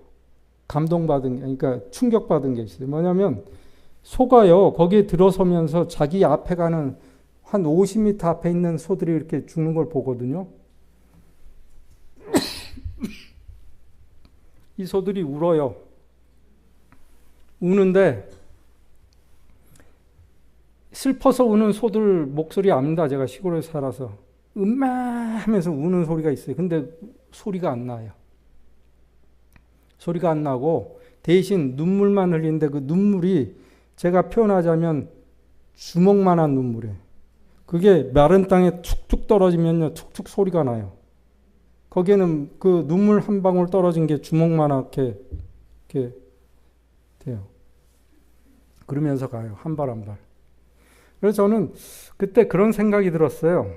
그러니까 충격받은 게 있어요. 뭐냐면 소가요, 거기에 들어서면서 자기 앞에 가는 한 50m 앞에 있는 소들이 이렇게 죽는 걸 보거든요. 이 소들이 울어요. 우는데 슬퍼서 우는 소들 목소리 압니다. 제가 시골에 살아서. 하면서 우는 소리가 있어요. 근데 소리가 안 나요. 소리가 안 나고 대신 눈물만 흘리는데 그 눈물이 제가 표현하자면 주먹만한 눈물이에요. 그게 마른 땅에 툭툭 떨어지면요, 툭툭 소리가 나요. 거기에는 그 눈물 한 방울 떨어진 게 주먹만하게 이렇게 돼요. 그러면서 가요. 한 발 한 발. 그래서 저는 그때 그런 생각이 들었어요.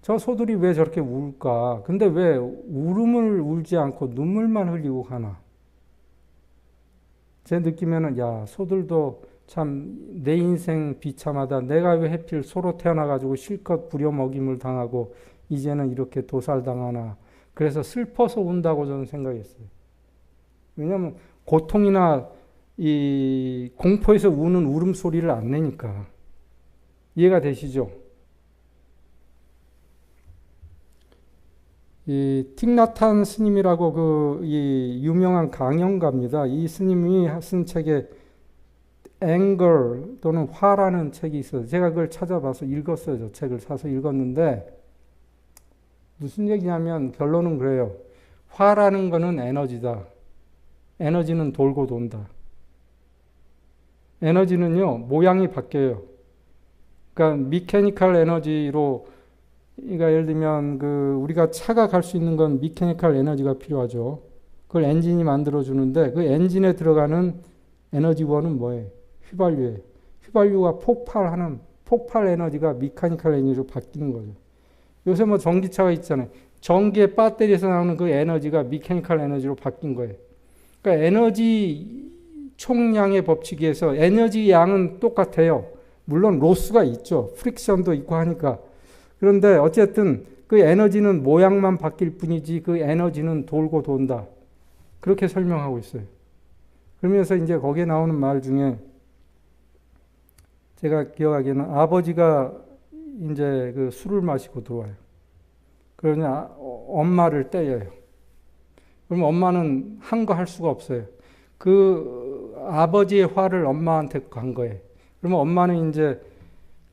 저 소들이 왜 저렇게 울까? 근데 왜 울음을 울지 않고 눈물만 흘리고 가나? 제 느낌에는 소들도 참 내 인생 비참하다. 내가 왜 하필 소로 태어나가지고 실컷 부려먹임을 당하고 이제는 이렇게 도살당하나. 그래서 슬퍼서 운다고 저는 생각했어요. 왜냐하면 고통이나 이 공포에서 우는 울음소리를 안 내니까. 이해가 되시죠? 이 틱나탄 스님이라고 이 유명한 강연가입니다. 이 스님이 쓴 책에 Anger 또는 화라는 책이 있어요. 제가 그걸 찾아봐서 읽었어요. 저 책을 사서 읽었는데 무슨 얘기냐면 결론은 그래요. 화라는 거는 에너지다. 에너지는 돌고 돈다. 에너지는요, 모양이 바뀌어요. 그러니까 미케니컬 에너지로, 그러니까 예를 들면 우리가 차가 갈 수 있는 건 미케니컬 에너지가 필요하죠. 그걸 엔진이 만들어주는데 그 엔진에 들어가는 에너지원은 뭐예요? 휘발유예요. 휘발유가 폭발 에너지가 미카니컬 에너지로 바뀌는 거죠. 요새 뭐 전기차가 있잖아요. 전기의 배터리에서 나오는 그 에너지가 미카니컬 에너지로 바뀐 거예요. 그러니까 에너지 총량의 법칙에서 에너지 양은 똑같아요. 물론 로스가 있죠. 프릭션도 있고 하니까. 그런데 어쨌든 그 에너지는 모양만 바뀔 뿐이지 그 에너지는 돌고 돈다. 그렇게 설명하고 있어요. 그러면서 이제 거기에 나오는 말 중에 제가 기억하기에는 아버지가 이제 그 술을 마시고 들어와요. 그러냐 엄마를 때려요. 그러면 엄마는 한 거 할 수가 없어요. 그 아버지의 화를 엄마한테 간 거예요. 그러면 엄마는 이제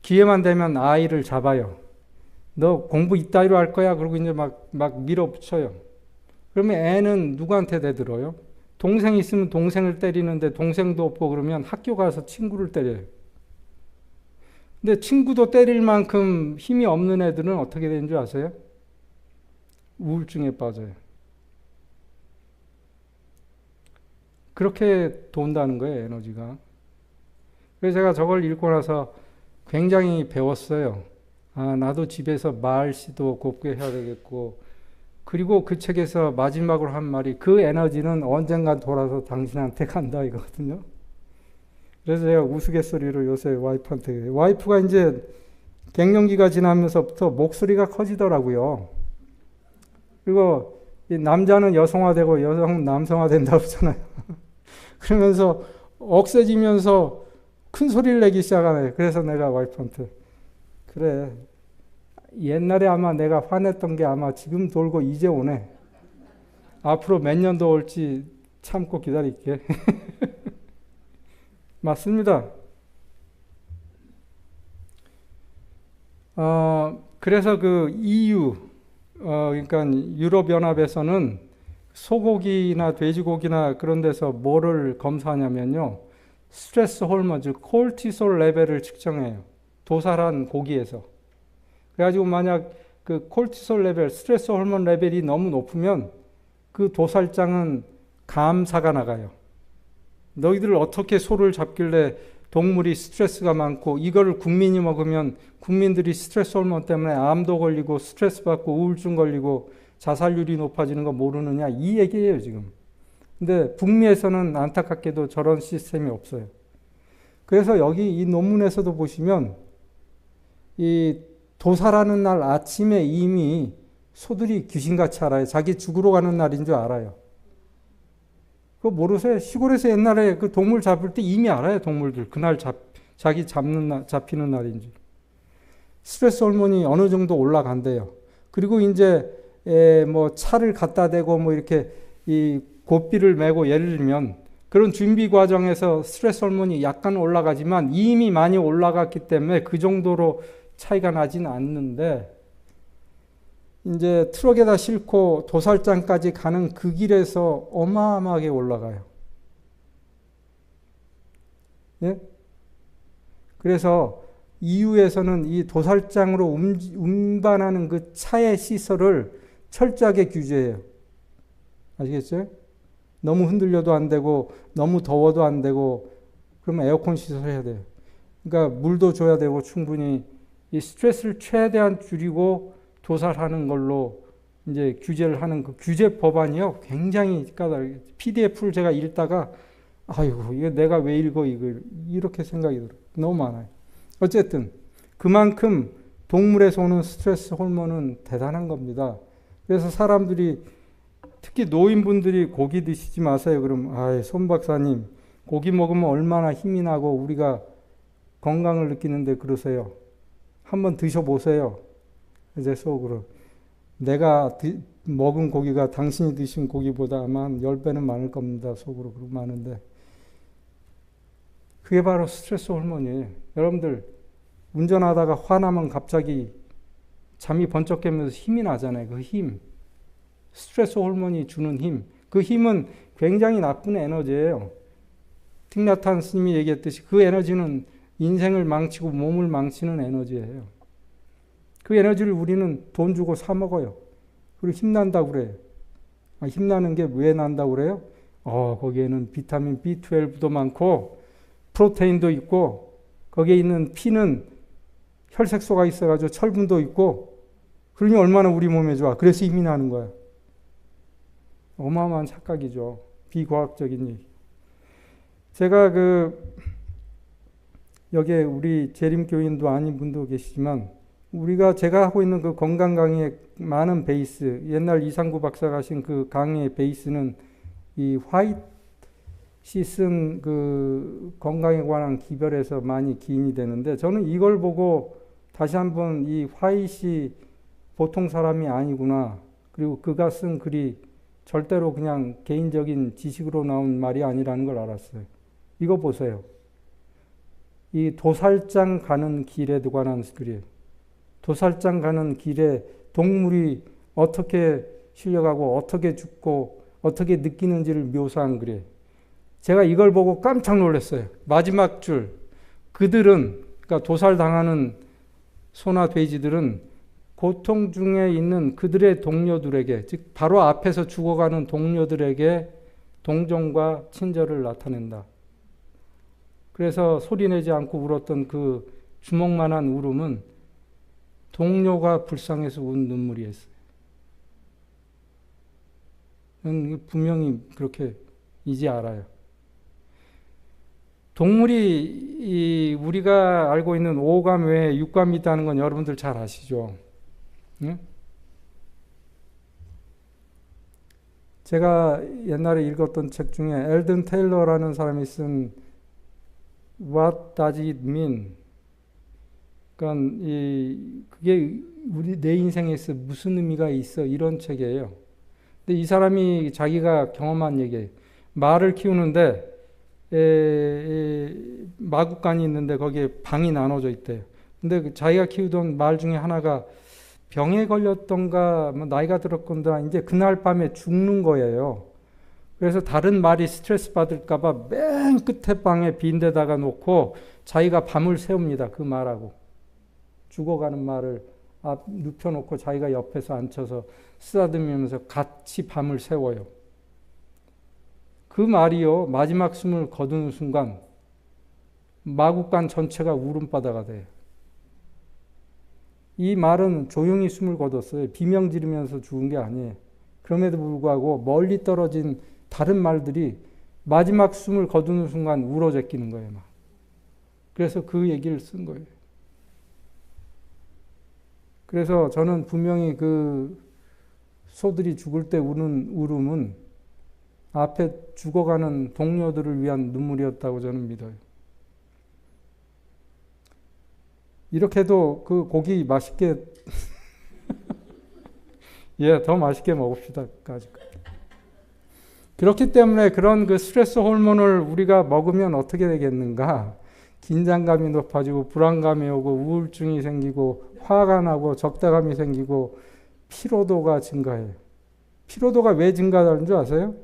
기회만 되면 아이를 잡아요. 너 공부 이따위로 할 거야? 그러고 이제 막 밀어붙여요. 그러면 애는 누구한테 대들어요? 동생이 있으면 동생을 때리는데 동생도 없고 그러면 학교 가서 친구를 때려요. 근데 친구도 때릴 만큼 힘이 없는 애들은 어떻게 되는 줄 아세요? 우울증에 빠져요. 그렇게 돈다는 거예요, 에너지가. 그래서 제가 저걸 읽고 나서 굉장히 배웠어요. 아, 나도 집에서 말씨도 곱게 해야 되겠고, 그리고 그 책에서 마지막으로 한 말이 그 에너지는 언젠간 돌아서 당신한테 간다 이거거든요. 그래서 제가 우스갯소리로 요새 와이프한테, 와이프가 이제 갱년기가 지나면서부터 목소리가 커지더라고요. 그리고 이 남자는 여성화되고 여성은 남성화된다고 그러잖아요. 그러면서 억세지면서 큰 소리를 내기 시작하네. 그래서 내가 와이프한테 그래 옛날에 아마 내가 화냈던 게 아마 지금 돌고 이제 오네. 앞으로 몇 년 더 올지 참고 기다릴게. 맞습니다. 그래서 그 EU, 그러니까 유럽연합에서는 소고기나 돼지고기나 그런 데서 뭐를 검사하냐면요. 스트레스 호르몬, 즉 콜티솔 레벨을 측정해요. 도살한 고기에서. 그래가지고 만약 그 콜티솔 레벨, 스트레스 호르몬 레벨이 너무 높으면 그 도살장은 감사가 나가요. 너희들 어떻게 소를 잡길래 동물이 스트레스가 많고 이거를 국민이 먹으면 국민들이 스트레스 호르몬 때문에 암도 걸리고 스트레스 받고 우울증 걸리고 자살률이 높아지는 거 모르느냐 이 얘기예요 지금. 근데 북미에서는 안타깝게도 저런 시스템이 없어요. 그래서 여기 이 논문에서도 보시면 이 도살하는 날 아침에 이미 소들이 귀신같이 알아요. 자기 죽으러 가는 날인 줄 알아요. 그거 모르세요? 시골에서 옛날에 그 동물 잡을 때 이미 알아요, 동물들. 그날 자기 잡히는 날인지. 스트레스 호르몬이 어느 정도 올라간대요. 그리고 이제 뭐 차를 갖다 대고 뭐 이렇게 이 고삐를 메고 예를 들면 그런 준비 과정에서 스트레스 호르몬이 약간 올라가지만 이미 많이 올라갔기 때문에 그 정도로 차이가 나지는 않는데 이제 트럭에다 싣고 도살장까지 가는 그 길에서 어마어마하게 올라가요. 예? 그래서 EU에서는 이 도살장으로 운반하는 그 차의 시설을 철저하게 규제해요. 아시겠어요? 너무 흔들려도 안 되고 너무 더워도 안 되고 그러면 에어컨 시설 해야 돼요. 그러니까 물도 줘야 되고 충분히 이 스트레스를 최대한 줄이고 도살하는 걸로 이제 규제를 하는 그 규제 법안이요. 굉장히 까다로워요. PDF를 제가 읽다가 아이고 이거 내가 왜 읽어 이걸 이렇게 생각이 들어요. 너무 많아요. 어쨌든 그만큼 동물에서 오는 스트레스 호르몬은 대단한 겁니다. 그래서 사람들이 특히 노인분들이 고기 드시지 마세요. 그럼 손 박사님 고기 먹으면 얼마나 힘이 나고 우리가 건강을 느끼는데 그러세요. 한번 드셔보세요. 제 속으로 내가 먹은 고기가 당신이 드신 고기보다 아마 한 10배는 많을 겁니다. 속으로 그러고 많은데 그게 바로 스트레스 호르몬이에요. 여러분들 운전하다가 화나면 갑자기 잠이 번쩍 깨면서 힘이 나잖아요. 그 힘. 스트레스 호르몬이 주는 힘. 그 힘은 굉장히 나쁜 에너지예요. 틱나탄 스님이 얘기했듯이 그 에너지는 인생을 망치고 몸을 망치는 에너지예요. 그 에너지를 우리는 돈 주고 사 먹어요. 그리고 힘난다고 그래요. 힘나는 게 왜 난다고 그래요? 거기에는 비타민 B12도 많고 프로테인도 있고 거기에 있는 P는 혈색소가 있어가지고 철분도 있고 그러니 얼마나 우리 몸에 좋아. 그래서 힘이 나는 거야. 어마어마한 착각이죠. 비과학적인 얘기. 제가 여기에 우리 재림교인도 아닌 분도 계시지만 제가 하고 있는 그 건강 강의의 많은 베이스, 옛날 이상구 박사가 하신 그 강의의 베이스는 이 화이트시 쓴 그 건강에 관한 기별에서 많이 기인이 되는데 저는 이걸 보고 다시 한번 이 화이트시 보통 사람이 아니구나. 그리고 그가 쓴 글이 절대로 그냥 개인적인 지식으로 나온 말이 아니라는 걸 알았어요. 이거 보세요. 이 도살장 가는 길에 관한 글이에요. 도살장 가는 길에 동물이 어떻게 실려가고 어떻게 죽고 어떻게 느끼는지를 묘사한 글이에요. 제가 이걸 보고 깜짝 놀랐어요. 마지막 줄. 그러니까 도살당하는 소나 돼지들은 고통 중에 있는 그들의 동료들에게, 즉 바로 앞에서 죽어가는 동료들에게 동정과 친절을 나타낸다. 그래서 소리내지 않고 울었던 그 주먹만한 울음은 동료가 불쌍해서 운 눈물이었어요. 분명히 그렇게 이제 알아요. 동물이 우리가 알고 있는 오감 외에 육감이 있다는 건 여러분들 잘 아시죠? 응? 제가 옛날에 읽었던 책 중에 엘든 테일러라는 사람이 쓴 What Does It Mean? 그러니까 그게 내 인생에서 무슨 의미가 있어? 이런 책이에요. 근데 이 사람이 자기가 경험한 얘기예요. 말을 키우는데 마구간이 있는데 거기에 방이 나눠져 있대요. 근데 자기가 키우던 말 중에 하나가 병에 걸렸던가 나이가 들었건가 이제 그날 밤에 죽는 거예요. 그래서 다른 말이 스트레스 받을까봐 맨 끝에 방에 빈 데다가 놓고 자기가 밤을 새웁니다. 그 말하고. 죽어가는 말을 눕혀놓고 자기가 옆에서 앉혀서 쓰다듬으면서 같이 밤을 새워요. 그 말이요. 마지막 숨을 거두는 순간 마구간 전체가 울음바다가 돼요. 이 말은 조용히 숨을 거뒀어요. 비명 지르면서 죽은 게 아니에요. 그럼에도 불구하고 멀리 떨어진 다른 말들이 마지막 숨을 거두는 순간 울어 제끼는 거예요. 막. 그래서 그 얘기를 쓴 거예요. 그래서 저는 분명히 그 소들이 죽을 때 우는 울음은 앞에 죽어가는 동료들을 위한 눈물이었다고 저는 믿어요. 이렇게도 그 고기 맛있게 더 맛있게 먹읍시다. 그렇기 때문에 그런 그 스트레스 호르몬을 우리가 먹으면 어떻게 되겠는가? 긴장감이 높아지고 불안감이 오고 우울증이 생기고 화가 나고 적대감이 생기고 피로도가 증가해요. 피로도가 왜 증가하는 줄 아세요?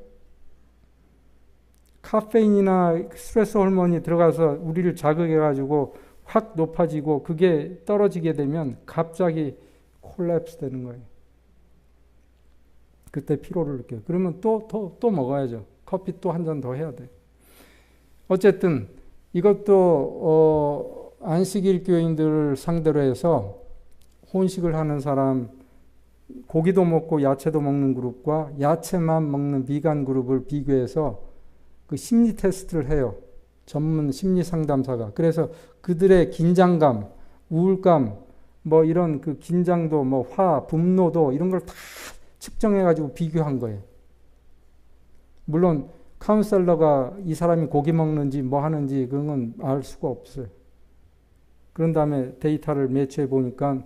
카페인이나 스트레스 호르몬이 들어가서 우리를 자극해가지고 확 높아지고 그게 떨어지게 되면 갑자기 콜랩스 되는 거예요. 그때 피로를 느껴요. 그러면 또 먹어야죠. 커피 또 한 잔 더 해야 돼. 어쨌든 이것도 안식일 교인들을 상대로 해서 혼식을 하는 사람, 고기도 먹고 야채도 먹는 그룹과 야채만 먹는 비건 그룹을 비교해서 그 심리 테스트를 해요. 전문 심리 상담사가. 그래서 그들의 긴장감, 우울감, 이런 그 긴장도, 분노도 이런 걸 다 측정해가지고 비교한 거예요. 물론 카운셀러가 이 사람이 고기 먹는지 하는지 그런 건 알 수가 없어요. 그런 다음에 데이터를 매치해 보니까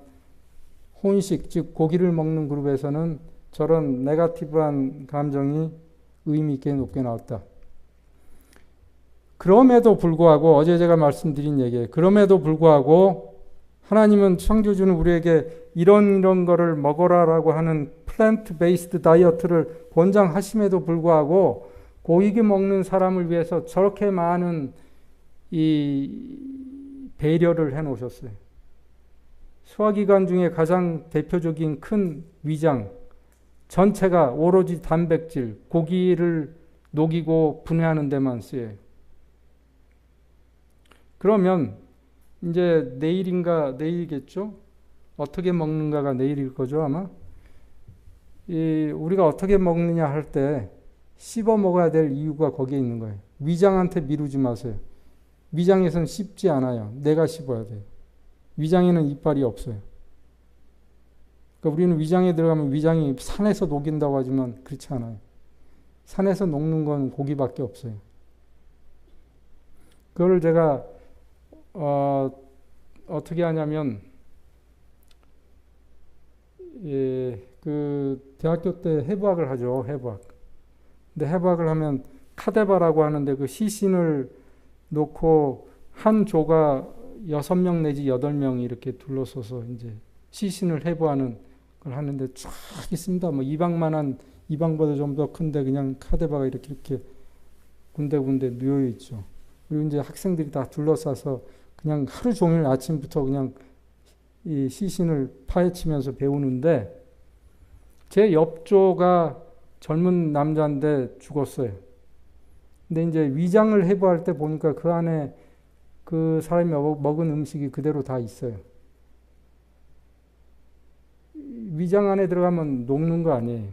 혼식, 즉 고기를 먹는 그룹에서는 저런 네거티브한 감정이 의미 있게 높게 나왔다. 그럼에도 불구하고 어제 제가 말씀드린 얘기예요. 그럼에도 불구하고 하나님은 창조주는 우리에게 이런 거를 먹어라라고 하는 플랜트 베이스드 다이어트를 권장하심에도 불구하고 고기 먹는 사람을 위해서 저렇게 많은 이 배려를 해놓으셨어요. 소화기관 중에 가장 대표적인 큰 위장, 전체가 오로지 단백질, 고기를 녹이고 분해하는 데만 쓰여요. 그러면 이제 내일이겠죠? 어떻게 먹는가가 내일일 거죠, 아마? 우리가 어떻게 먹느냐 할 때 씹어 먹어야 될 이유가 거기에 있는 거예요. 위장한테 미루지 마세요. 위장에서는 씹지 않아요. 내가 씹어야 돼요. 위장에는 이빨이 없어요. 그러니까 우리는 위장에 들어가면 위장이 산에서 녹인다고 하지만 그렇지 않아요. 산에서 녹는 건 고기밖에 없어요. 그걸 제가 어떻게 하냐면 그 대학교 때 해부학을 하죠. 해부학. 근데 해부학을 하면 카데바라고 하는데 그 시신을 놓고 한 조가 6명 내지 8명이 이렇게 둘러서서 이제 시신을 해부하는 걸 하는데 쫙 있습니다. 뭐 이방보다 좀 더 큰데 그냥 카데바가 이렇게 군데군데 놓여 있죠. 그리고 이제 학생들이 다 둘러싸서 그냥 하루 종일 아침부터 그냥 이 시신을 파헤치면서 배우는데 제 옆조가 젊은 남자인데 죽었어요. 근데 이제 위장을 해부할 때 보니까 그 안에 그 사람이 먹은 음식이 그대로 다 있어요. 위장 안에 들어가면 녹는 거 아니에요.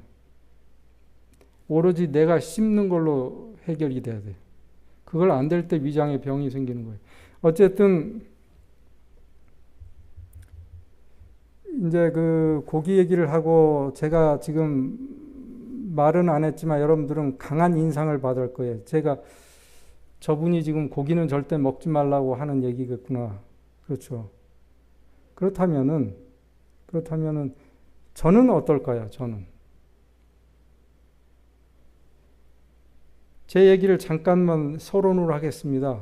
오로지 내가 씹는 걸로 해결이 돼야 돼요. 그걸 안 될 때 위장에 병이 생기는 거예요. 어쨌든 이제 그 고기 얘기를 하고 제가 지금 말은 안 했지만 여러분들은 강한 인상을 받을 거예요. 제가 저분이 지금 고기는 절대 먹지 말라고 하는 얘기겠구나. 그렇죠. 그렇다면은 저는 어떨까요? 저는 제 얘기를 잠깐만 서론으로 하겠습니다.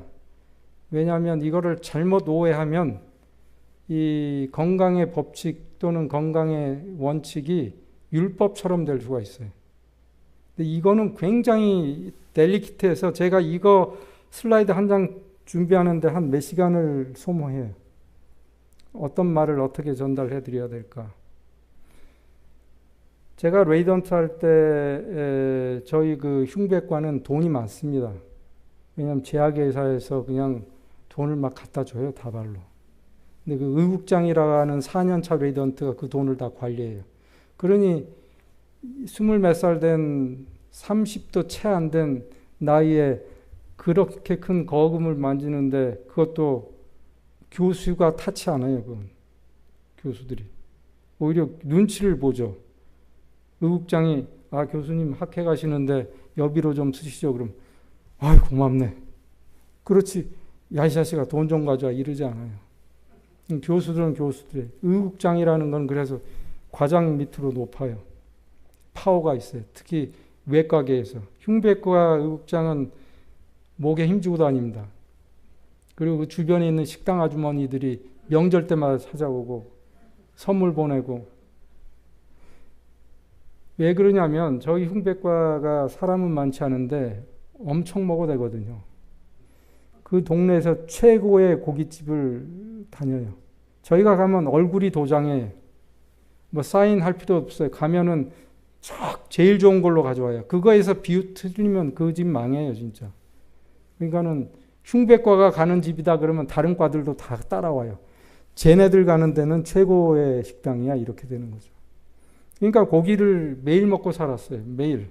왜냐하면 이거를 잘못 오해하면 이 건강의 법칙 또는 건강의 원칙이 율법처럼 될 수가 있어요. 근데 이거는 굉장히 델리키트해서 제가 이거 슬라이드 한 장 준비하는데 한 몇 시간을 소모해요. 어떤 말을 어떻게 전달해 드려야 될까? 제가 레이던트 할 때 저희 그 흉배과는 돈이 많습니다. 왜냐하면 제약회사에서 그냥 돈을 막 갖다 줘요, 다발로. 근데 그 의국장이라고 하는 4년차 레이던트가 그 돈을 다 관리해요. 그러니 20몇 살 된 30도 채 안 된 나이에 그렇게 큰 거금을 만지는데 그것도 교수가 탓이 않아요. 그건 교수들이 오히려 눈치를 보죠. 의국장이 교수님 학회 가시는데 여비로 좀 쓰시죠. 그럼 고맙네. 그렇지. 야, 이 자식아 돈 좀 가져와 이러지 않아요. 교수들은 교수들이 의국장이라는 건 그래서 과장 밑으로 높아요. 파워가 있어요. 특히 외과계에서. 흉배과 의국장은 목에 힘주고 다닙니다. 그리고 그 주변에 있는 식당 아주머니들이 명절 때마다 찾아오고 선물 보내고. 왜 그러냐면 저희 흉배과가 사람은 많지 않은데 엄청 먹어대거든요. 그 동네에서 최고의 고깃집을 다녀요. 저희가 가면 얼굴이 도장에 뭐 사인할 필요 없어요. 가면은 제일 좋은 걸로 가져와요. 그거에서 비유 틀리면 그 집 망해요, 진짜. 그러니까는 흉배과가 가는 집이다 그러면 다른 과들도 다 따라와요. 쟤네들 가는 데는 최고의 식당이야, 이렇게 되는 거죠. 그러니까 고기를 매일 먹고 살았어요. 매일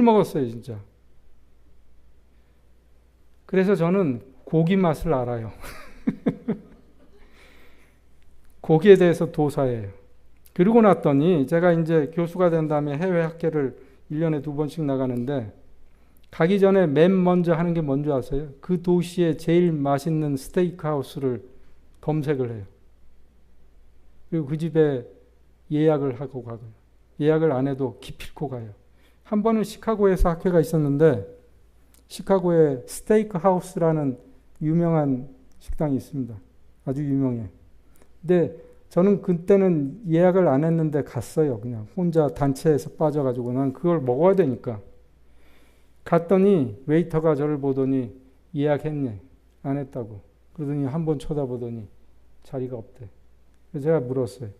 먹었어요, 진짜. 그래서 저는 고기 맛을 알아요. 고기에 대해서 도사예요. 그러고 났더니 제가 이제 교수가 된 다음에 해외 학회를 1년에 2번씩 나가는데 가기 전에 맨 먼저 하는 게 뭔지 아세요? 그 도시에 제일 맛있는 스테이크 하우스를 검색을 해요. 그리고 그 집에 예약을 하고 가고요. 예약을 안 해도 기필코 가요. 한 번은 시카고에서 학회가 있었는데 시카고에 스테이크 하우스라는 유명한 식당이 있습니다. 아주 유명해. 근데 저는 그때는 예약을 안 했는데 갔어요. 그냥 혼자 단체에서 빠져가지고 난 그걸 먹어야 되니까. 갔더니 웨이터가 저를 보더니 예약했네. 안 했다고. 그러더니 한 번 쳐다보더니 자리가 없대. 그래서 제가 물었어요.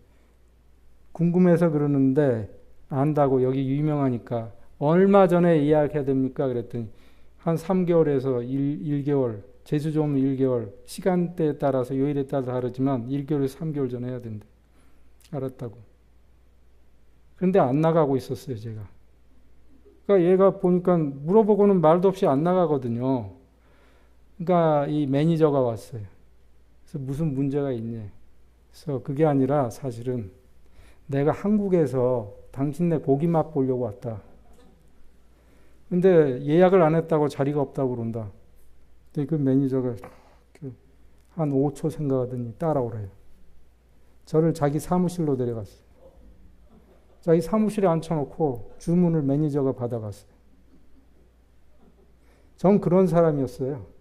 궁금해서 그러는데 안다고 여기 유명하니까 얼마 전에 예약해야 됩니까? 그랬더니 한 3개월에서 1개월, 재수 좋으면 1개월, 시간대에 따라서 요일에 따라 다르지만 1개월에서 3개월 전에 해야 된대. 알았다고. 그런데 안 나가고 있었어요, 제가. 그러니까 얘가 보니까 물어보고는 말도 없이 안 나가거든요. 그러니까 이 매니저가 왔어요. 그래서 무슨 문제가 있냐. 그래서 그게 아니라 사실은 내가 한국에서 당신네 고기 맛 보려고 왔다. 근데 예약을 안 했다고 자리가 없다고 그런다. 근데 그 매니저가 한 5초 생각하더니 따라오래요. 저를 자기 사무실로 데려갔어요. 자기 사무실에 앉혀놓고 주문을 매니저가 받아갔어요. 전 그런 사람이었어요.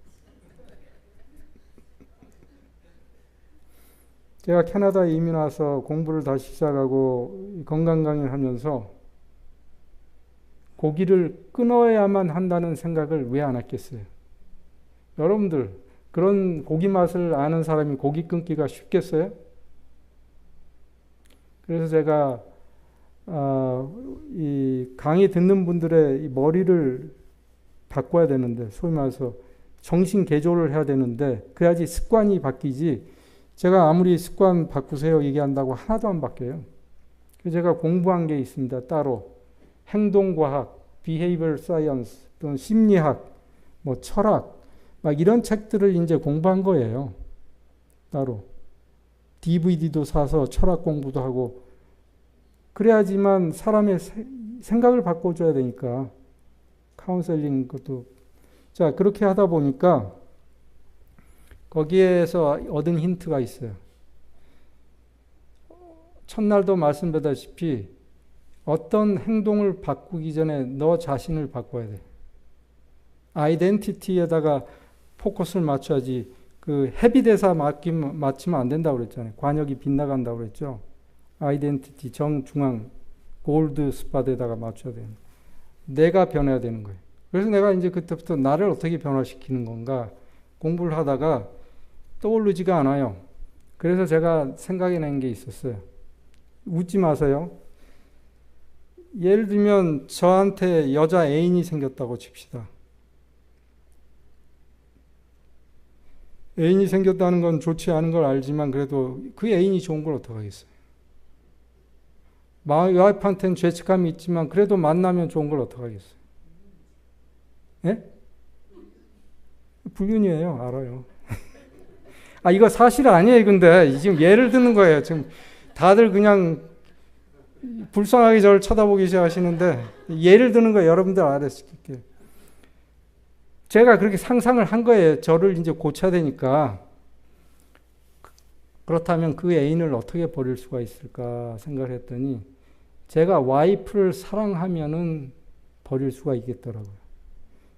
제가 캐나다에 이민 와서 공부를 다시 시작하고 건강 강의를 하면서 고기를 끊어야만 한다는 생각을 왜 안 했겠어요? 여러분들 그런 고기 맛을 아는 사람이 고기 끊기가 쉽겠어요? 그래서 제가 이 강의 듣는 분들의 이 머리를 바꿔야 되는데, 소위 말해서 정신 개조를 해야 되는데 그래야지 습관이 바뀌지. 제가 아무리 습관 바꾸세요 얘기한다고 하나도 안 바뀌어요. 그래서 제가 공부한 게 있습니다. 따로 행동과학, behavioral science, 또는 심리학, 뭐 철학, 막 이런 책들을 이제 공부한 거예요. 따로 DVD도 사서 철학 공부도 하고. 그래야지만 사람의 생각을 바꿔줘야 되니까. 카운셀링 것도. 자, 그렇게 하다 보니까 거기에서 얻은 힌트가 있어요. 첫날도 말씀드렸다시피 어떤 행동을 바꾸기 전에 너 자신을 바꿔야 돼. 아이덴티티에다가 포커스를 맞춰야지. 그 헤비대사 맞추면 안 된다고 그랬잖아요. 관역이 빗나간다고 그랬죠. 아이덴티티 정중앙 골드 스팟에다가 맞춰야 되는. 내가 변해야 되는 거예요. 그래서 내가 이제 그때부터 나를 어떻게 변화시키는 건가 공부를 하다가 떠오르지가 않아요. 그래서 제가 생각해낸 게 있었어요. 웃지 마세요. 예를 들면 저한테 여자 애인이 생겼다고 칩시다. 애인이 생겼다는 건 좋지 않은 걸 알지만 그래도 그 애인이 좋은 걸 어떡하겠어요. 와이프한테는 죄책감이 있지만 그래도 만나면 좋은 걸 어떡하겠어요. 예? 불륜이에요. 알아요. 이거 사실 아니에요. 근데 지금 예를 드는 거예요. 지금 다들 그냥 불쌍하게 저를 쳐다보기 시작하시는데 예를 드는 거예요. 여러분들 알아듣게. 제가 그렇게 상상을 한 거예요. 저를 이제 고쳐야 되니까. 그렇다면 그 애인을 어떻게 버릴 수가 있을까 생각을 했더니 제가 와이프를 사랑하면은 버릴 수가 있겠더라고요.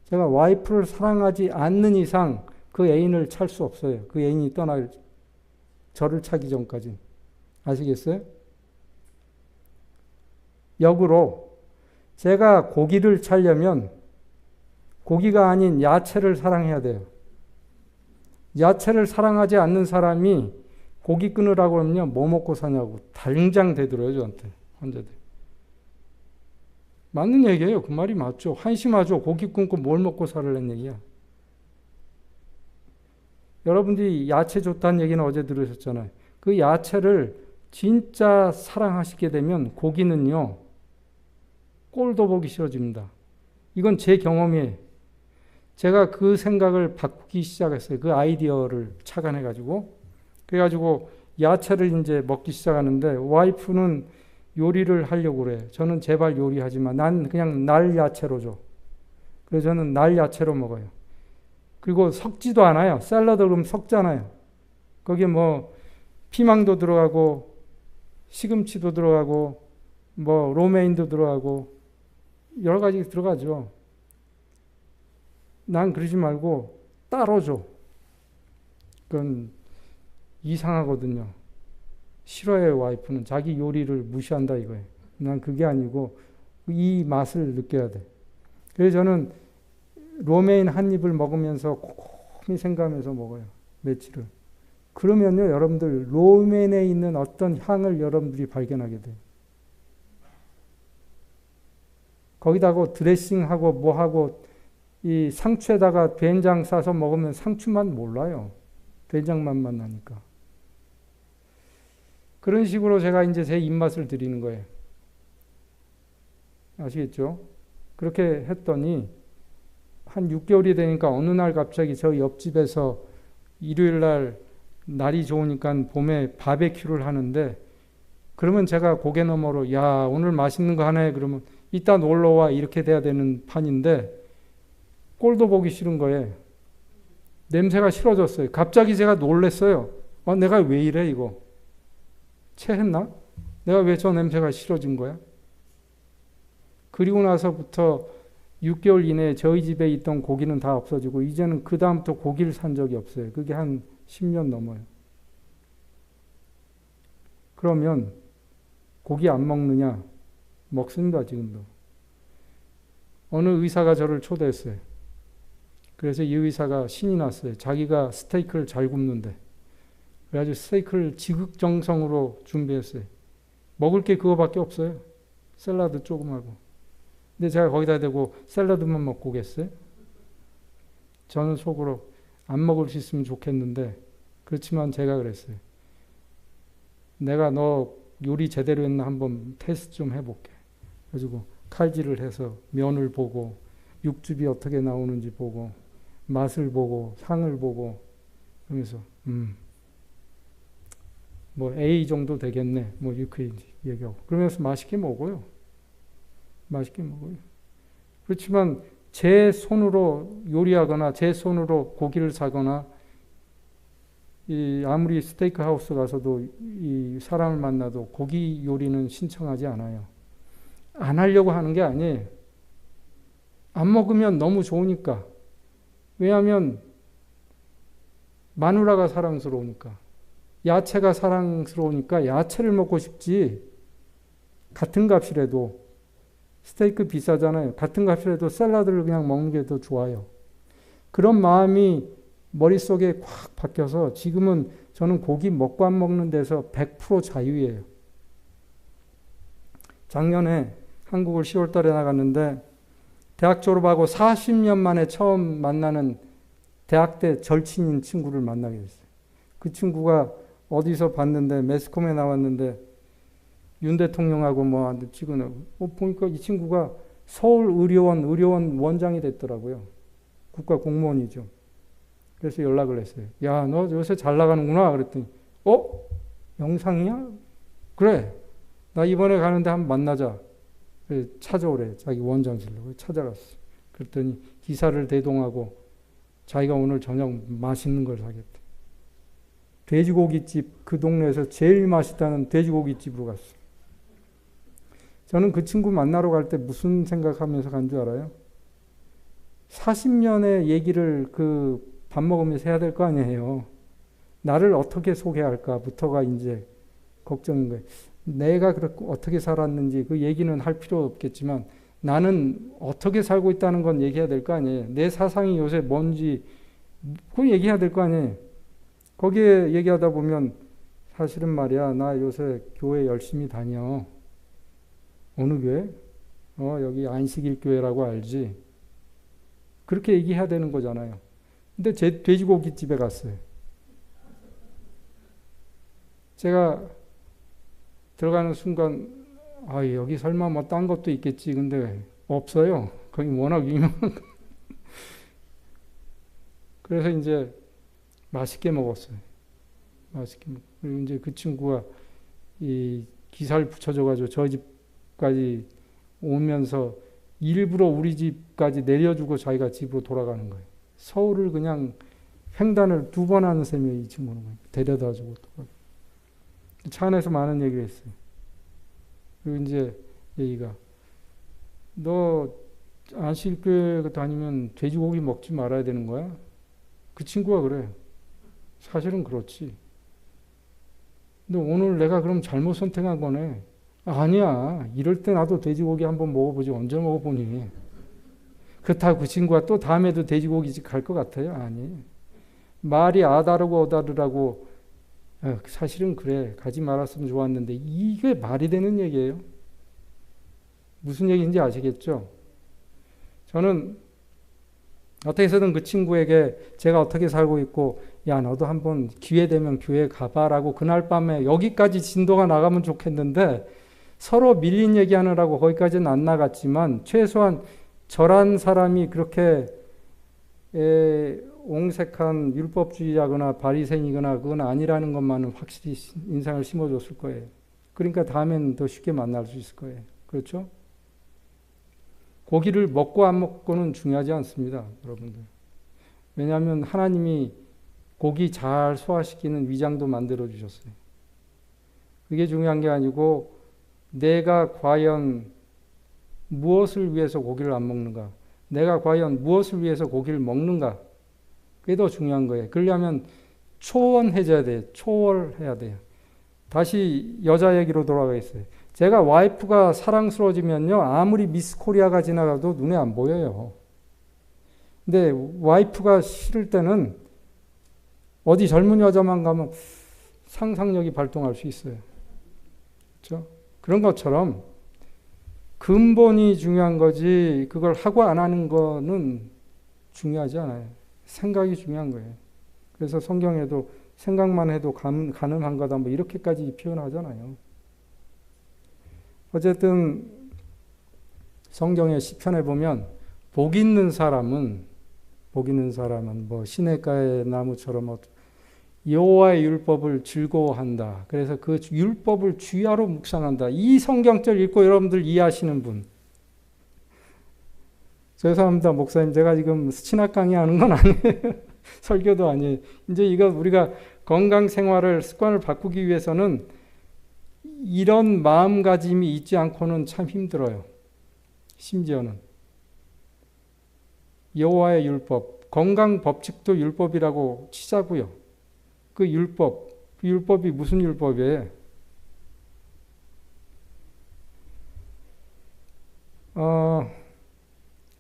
제가 와이프를 사랑하지 않는 이상 그 애인을 찰 수 없어요. 그 애인이 떠날 저를 차기 전까지. 아시겠어요? 역으로 제가 고기를 찰려면 고기가 아닌 야채를 사랑해야 돼요. 야채를 사랑하지 않는 사람이 고기 끊으라고 하면요. 뭐 먹고 사냐고 당장 대들어요. 저한테. 환자들. 맞는 얘기예요. 그 말이 맞죠. 한심하죠. 고기 끊고 뭘 먹고 살라는 얘기야. 여러분들이 야채 좋다는 얘기는 어제 들으셨잖아요. 그 야채를 진짜 사랑하시게 되면 고기는요. 꼴도 보기 싫어집니다. 이건 제 경험이에요. 제가 그 생각을 바꾸기 시작했어요. 그 아이디어를 착안해가지고. 그래가지고 야채를 이제 먹기 시작하는데 와이프는 요리를 하려고 그래. 저는 제발 요리하지만 난 그냥 날 야채로 줘. 그래서 저는 날 야채로 먹어요. 그리고 섞지도 않아요. 샐러드 그러면 섞잖아요. 거기에 뭐 피망도 들어가고 시금치도 들어가고 뭐 로메인도 들어가고 여러 가지 들어가죠. 난 그러지 말고 따로 줘. 그건 이상하거든요. 싫어해요. 와이프는. 자기 요리를 무시한다 이거예요. 난 그게 아니고 이 맛을 느껴야 돼. 그래서 저는 로메인 한 입을 먹으면서 곰곰이 생각하면서 먹어요. 며칠을. 그러면요. 여러분들 로메인에 있는 어떤 향을 여러분들이 발견하게 돼요. 거기다가 드레싱하고 뭐하고 이 상추에다가 된장 싸서 먹으면 상추 맛 몰라요. 된장 맛만 나니까. 그런 식으로 제가 이제 제 입맛을 드리는 거예요. 아시겠죠? 그렇게 했더니 한 6개월이 되니까 어느 날 갑자기 저 옆집에서 일요일 날 날이 좋으니까 봄에 바베큐를 하는데, 그러면 제가 고개 너머로 야 오늘 맛있는 거 하네 그러면 이따 놀러와 이렇게 돼야 되는 판인데 꼴도 보기 싫은 거예요. 냄새가 싫어졌어요. 갑자기 제가 놀랬어요. 내가 왜 이래 이거. 체했나? 내가 왜 저 냄새가 싫어진 거야? 그리고 나서부터 6개월 이내에 저희 집에 있던 고기는 다 없어지고 이제는 그 다음부터 고기를 산 적이 없어요. 그게 한 10년 넘어요. 그러면 고기 안 먹느냐? 먹습니다, 지금도. 어느 의사가 저를 초대했어요. 그래서 이 의사가 신이 났어요. 자기가 스테이크를 잘 굽는데. 그래가지고 스테이크를 지극정성으로 준비했어요. 먹을 게 그거밖에 없어요. 샐러드 조금 하고. 근데 제가 거기다 대고 샐러드만 먹고 오겠어요? 저는 속으로 안 먹을 수 있으면 좋겠는데, 그렇지만 제가 그랬어요. 내가 너 요리 제대로 했나 한번 테스트 좀 해볼게. 그래가지고 칼질을 해서 면을 보고 육즙이 어떻게 나오는지 보고 맛을 보고 향을 보고 그러면서 뭐 A 정도 되겠네 뭐 이렇게 얘기하고 그러면서 맛있게 먹어요. 맛있게 먹어요. 그렇지만 제 손으로 요리하거나 제 손으로 고기를 사거나 아무리 스테이크 하우스 가서도 이 사람을 만나도 고기 요리는 신청하지 않아요. 안 하려고 하는 게 아니에요. 안 먹으면 너무 좋으니까. 왜냐하면 마누라가 사랑스러우니까. 야채가 사랑스러우니까 야채를 먹고 싶지. 같은 값이라도 스테이크 비싸잖아요. 같은 값이라도 샐러드를 그냥 먹는 게 더 좋아요. 그런 마음이 머릿속에 콱 박혀서 지금은 저는 고기 먹고 안 먹는 데서 100% 자유예요. 작년에 한국을 10월 달에 나갔는데 대학 졸업하고 40년 만에 처음 만나는 대학 때 절친인 친구를 만나게 됐어요. 그 친구가 어디서 봤는데 매스컴에 나왔는데 윤 대통령하고 뭐 찍어내고 보니까 이 친구가 서울의료원 원장이 됐더라고요. 국가 공무원이죠. 그래서 연락을 했어요. 야, 너 요새 잘 나가는구나. 그랬더니 영상이야? 그래. 나 이번에 가는데 한번 만나자. 그래서 찾아오래. 자기 원장실로. 찾아갔어. 그랬더니 기사를 대동하고 자기가 오늘 저녁 맛있는 걸 사겠대. 돼지고기집, 그 동네에서 제일 맛있다는 돼지고기집으로 갔어. 저는 그 친구 만나러 갈 때 무슨 생각하면서 간 줄 알아요? 40년의 얘기를 그 밥 먹으면서 해야 될 거 아니에요. 나를 어떻게 소개할까부터가 이제 걱정인 거예요. 내가 그렇게 어떻게 살았는지 그 얘기는 할 필요 없겠지만 나는 어떻게 살고 있다는 건 얘기해야 될 거 아니에요. 내 사상이 요새 뭔지 그걸 얘기해야 될 거 아니에요. 거기에 얘기하다 보면 사실은 말이야 나 요새 교회 열심히 다녀. 어느 교회? 여기 안식일교회라고 알지? 그렇게 얘기해야 되는 거잖아요. 근데 제 돼지고기집에 갔어요. 제가 들어가는 순간 여기 설마 뭐 딴 것도 있겠지. 근데 없어요. 거기 워낙 유명한 거. 그래서 이제 맛있게 먹었어요. 맛있게 먹고. 그리고 이제 그 친구가 이 기사를 붙여줘가지고 저희 집까지 오면서 일부러 우리 집까지 내려주고 자기가 집으로 돌아가는 거예요. 서울을 그냥 횡단을 2번 하는 셈이에요. 이 친구는. 데려다주고 돌아가고. 차 안에서 많은 얘기를 했어요. 그리고 이제 얘기가 너 안식교회 다니면 돼지고기 먹지 말아야 되는 거야? 그 친구가 그래. 사실은 그렇지. 근데 오늘 내가 그럼 잘못 선택한 거네. 아니야. 이럴 때 나도 돼지고기 한번 먹어보지 언제 먹어보니. 그렇다고 그 친구가 또 다음에도 돼지고기집 갈 것 같아요? 아니. 말이 아다르고 어다르라고 사실은 그래. 가지 말았으면 좋았는데 이게 말이 되는 얘기예요. 무슨 얘기인지 아시겠죠? 저는 어떻게 해서든 그 친구에게 제가 어떻게 살고 있고, 야, 너도 한번 기회 되면 교회 가봐라고 그날 밤에 여기까지 진도가 나가면 좋겠는데, 서로 밀린 얘기하느라고 거기까지는 안 나갔지만, 최소한 저란 사람이 그렇게 옹색한 율법주의자거나 바리새인이거나 그건 아니라는 것만은 확실히 인상을 심어줬을 거예요. 그러니까 다음엔 더 쉽게 만날 수 있을 거예요. 그렇죠? 고기를 먹고 안 먹고는 중요하지 않습니다, 여러분들. 왜냐하면 하나님이 고기 잘 소화시키는 위장도 만들어 주셨어요. 그게 중요한 게 아니고 내가 과연 무엇을 위해서 고기를 안 먹는가? 내가 과연 무엇을 위해서 고기를 먹는가? 그게 더 중요한 거예요. 그러려면 초월해져야 돼요. 초월해야 돼요. 다시 여자 얘기로 돌아가겠어요. 제가 와이프가 사랑스러워지면요, 아무리 미스 코리아가 지나가도 눈에 안 보여요. 근데 와이프가 싫을 때는 어디 젊은 여자만 가면 상상력이 발동할 수 있어요. 그렇죠? 그런 것처럼 근본이 중요한 거지 그걸 하고 안 하는 거는 중요하지 않아요. 생각이 중요한 거예요. 그래서 성경에도 생각만 해도 가능한 거다 뭐 이렇게까지 표현하잖아요. 어쨌든 성경의 시편에 보면 복 있는 사람은 뭐 시냇가의 나무처럼 여호와의 율법을 즐거워한다. 그래서 그 율법을 주야로 묵상한다. 이 성경절 읽고 여러분들 이해하시는 분. 죄송합니다, 목사님. 제가 지금 신학 강의하는 건 아니에요. 설교도 아니에요. 이제 이거 우리가 건강 생활을 습관을 바꾸기 위해서는 이런 마음가짐이 있지 않고는 참 힘들어요. 심지어는 여호와의 율법, 건강 법칙도 율법이라고 치자고요. 그 율법이 무슨 율법이에요?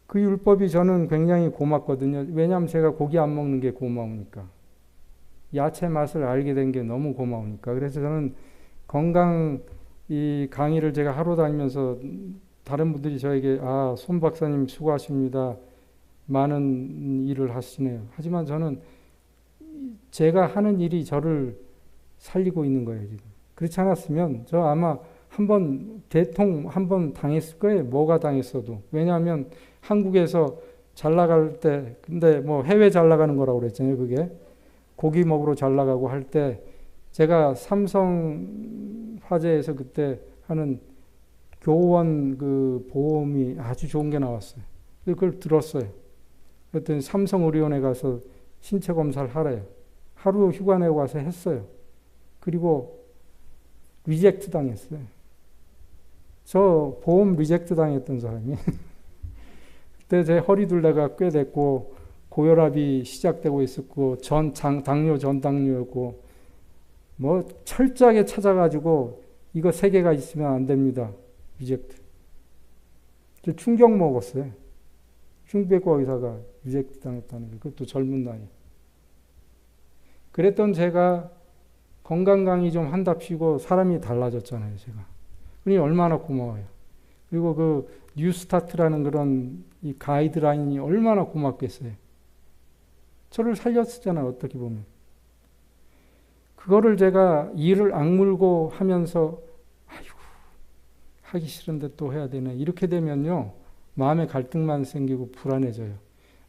그 율법이 저는 굉장히 고맙거든요. 왜냐하면 제가 고기 안 먹는 게 고마우니까. 야채 맛을 알게 된 게 너무 고마우니까. 그래서 저는 건강 이 강의를 제가 하러 다니면서 다른 분들이 저에게 손 박사님 수고하십니다. 많은 일을 하시네요. 하지만 저는 제가 하는 일이 저를 살리고 있는 거예요, 지금. 그렇지 않았으면 저 아마 대통 한 번 당했을 거예요. 뭐가 당했어도. 왜냐하면 한국에서 잘 나갈 때, 근데 뭐 해외 잘 나가는 거라고 그랬잖아요, 그게. 고기 먹으러 잘 나가고 할 때, 제가 삼성 화재에서 그때 하는 교원 그 보험이 아주 좋은 게 나왔어요. 그걸 들었어요. 그랬더니 삼성의료원에 가서 신체 검사를 하래요. 하루 휴가 내고 가서 했어요. 그리고 리젝트 당했어요. 저 보험 리젝트 당했던 사람이. 그때 제 허리 둘레가 꽤 됐고 고혈압이 시작되고 있었고 당뇨 전 당뇨였고 뭐 철저하게 찾아가지고 이거 3개가 있으면 안 됩니다. 리젝트. 저 충격 먹었어요. 흉부외과 의사가 리젝트 당했다는 게 그것도 젊은 나이. 그랬던 제가 건강 강의 좀 한답시고 사람이 달라졌잖아요, 제가. 그러니 얼마나 고마워요. 그리고 그 뉴스타트라는 그런 이 가이드라인이 얼마나 고맙겠어요. 저를 살렸잖아요, 어떻게 보면. 그거를 제가 이를 악물고 하면서 아이고 하기 싫은데 또 해야 되네. 이렇게 되면요. 마음에 갈등만 생기고 불안해져요.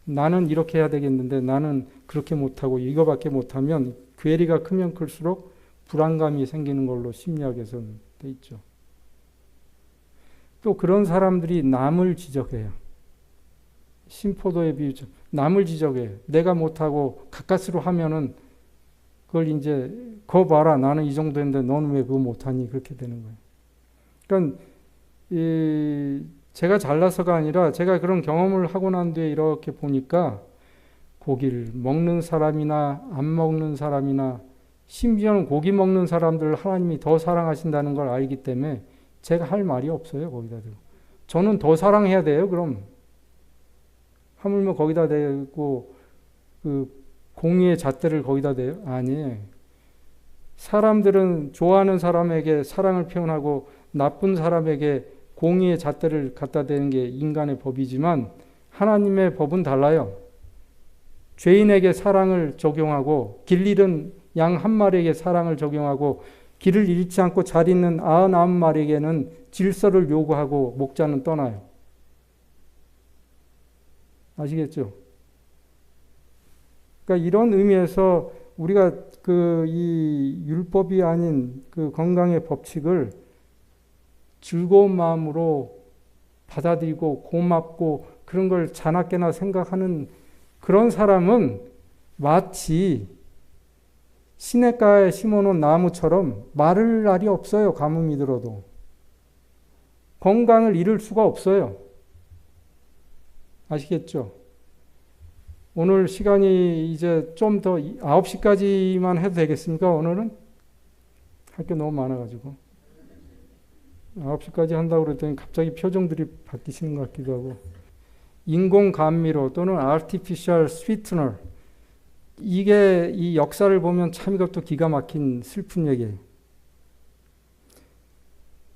나는 이렇게 해야 되겠는데 나는 그렇게 못하고 이거밖에 못하면 괴리가 크면 클수록 불안감이 생기는 걸로 심리학에서는 돼 있죠. 또 그런 사람들이 남을 지적해요. 심포도의 비유처럼 남을 지적해요. 내가 못하고 가까스로 하면은 그걸 이제 그거 봐라 나는 이 정도 했는데 너는 왜 그거 못하니 그렇게 되는 거예요. 그러니까 제가 잘나서가 아니라 제가 그런 경험을 하고 난 뒤에 이렇게 보니까 고기를 먹는 사람이나 안 먹는 사람이나 심지어는 고기 먹는 사람들을 하나님이 더 사랑하신다는 걸 알기 때문에 제가 할 말이 없어요. 거기다 대고. 저는 더 사랑해야 돼요. 그럼 하물며 거기다 대고 그 공의의 잣대를 거기다 대요? 아니에요. 사람들은 좋아하는 사람에게 사랑을 표현하고 나쁜 사람에게 공의의 잣대를 갖다 대는 게 인간의 법이지만 하나님의 법은 달라요. 죄인에게 사랑을 적용하고 길 잃은 양 한 마리에게 사랑을 적용하고 길을 잃지 않고 잘 있는 99마리에게는 질서를 요구하고 목자는 떠나요. 아시겠죠? 그러니까 이런 의미에서 우리가 이 율법이 아닌 그 건강의 법칙을 즐거운 마음으로 받아들이고 고맙고 그런 걸 자나깨나 생각하는 그런 사람은 마치 시냇가에 심어놓은 나무처럼 마를 날이 없어요. 가뭄이 들어도. 건강을 잃을 수가 없어요. 아시겠죠? 오늘 시간이 이제 좀 더 9시까지만 해도 되겠습니까? 오늘은? 할 게 너무 많아가지고. 9시까지 한다고 그랬더니 갑자기 표정들이 바뀌시는 것 같기도 하고. 인공 감미료 또는 artificial sweetener. 이게 이 역사를 보면 참 이것도 기가 막힌 슬픈 얘기예요.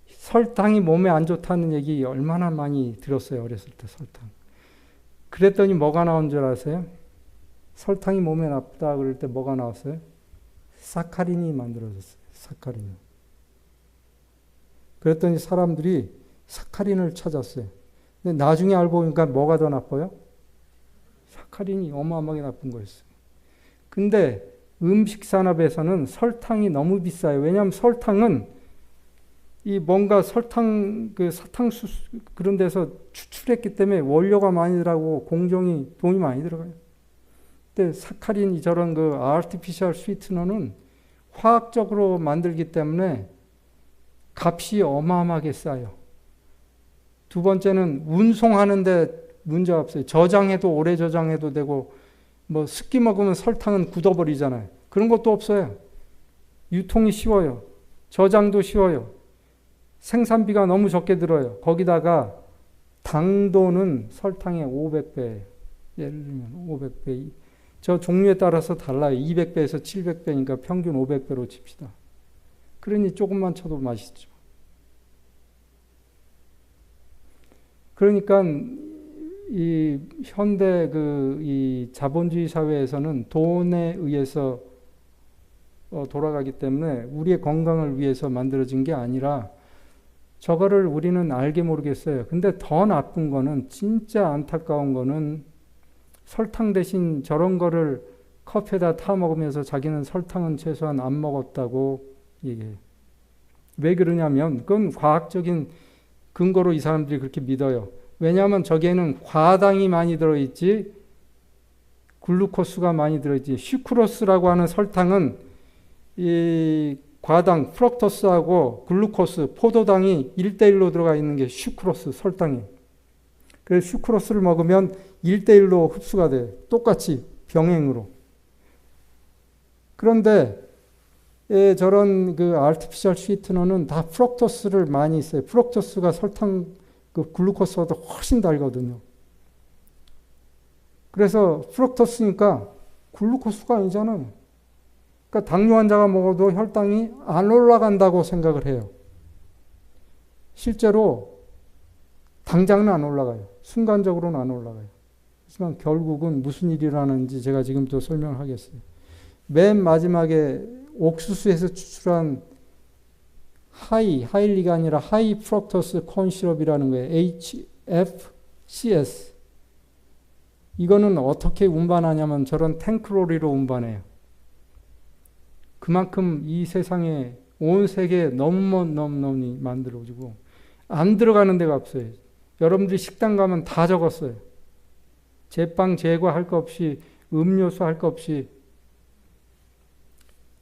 설탕이 몸에 안 좋다는 얘기 얼마나 많이 들었어요. 어렸을 때 설탕. 그랬더니 뭐가 나온 줄 아세요? 설탕이 몸에 나쁘다 그럴 때 뭐가 나왔어요? 사카린이 만들어졌어요. 사카린. 그랬더니 사람들이 사카린을 찾았어요. 근데 나중에 알고 보니까 뭐가 더 나빠요? 사카린이 어마어마하게 나쁜 거였어요. 근데 음식 산업에서는 설탕이 너무 비싸요. 왜냐하면 설탕은 이 뭔가 설탕, 사탕수 그런 데서 추출했기 때문에 원료가 많이 들어가고 공정이 돈이 많이 들어가요. 근데 사카린이 저런 artificial sweetener는 화학적으로 만들기 때문에 값이 어마어마하게 싸요. 두 번째는 운송하는데 문제가 없어요. 저장해도 오래 저장해도 되고 뭐 습기 먹으면 설탕은 굳어버리잖아요. 그런 것도 없어요. 유통이 쉬워요. 저장도 쉬워요. 생산비가 너무 적게 들어요. 거기다가 당도는 설탕의 500배. 예를 들면 500배. 저 종류에 따라서 달라요. 200배에서 700배니까 평균 500배로 칩시다. 그러니 조금만 쳐도 맛있죠. 그러니까 이 현대 이 자본주의 사회에서는 돈에 의해서 돌아가기 때문에 우리의 건강을 위해서 만들어진 게 아니라 저거를 우리는 알게 모르겠어요. 근데 더 나쁜 거는 진짜 안타까운 거는 설탕 대신 저런 거를 커피에다 타 먹으면서 자기는 설탕은 최소한 안 먹었다고 얘기해요. 왜 그러냐면 그건 과학적인 근거로 이 사람들이 그렇게 믿어요. 왜냐하면 저기에는 과당이 많이 들어있지 글루코스가 많이 들어있지. 슈크로스라고 하는 설탕은 이 과당 프럭토스하고 글루코스 포도당이 1대1로 들어가 있는 게 슈크로스 설탕이. 그래서 슈크로스를 먹으면 1대1로 흡수가 돼요. 똑같이 병행으로. 그런데 저런 artificial sweetener는 다 프럭토스를 많이 있어요. 프럭토스가 설탕 글루코스보다 훨씬 달거든요. 그래서 프럭토스니까 글루코스가 아니잖아요. 그러니까 당뇨 환자가 먹어도 혈당이 안 올라간다고 생각을 해요. 실제로 당장은 안 올라가요. 순간적으로는 안 올라가요. 하지만 결국은 무슨 일이 일어나는지 제가 지금부터 설명하겠어요. 맨 마지막에 옥수수에서 추출한 하일리가 아니라 하이 프럭토스 콘 시럽이라는 거예요. HFCS. 이거는 어떻게 운반하냐면 저런 탱크로리로 운반해요. 그만큼 이 세상에 온 세계에 너무 만들어지고 안 들어가는 데가 없어요. 여러분들이 식당 가면 다 적었어요. 제빵 제과할 거 없이 음료수 할 거 없이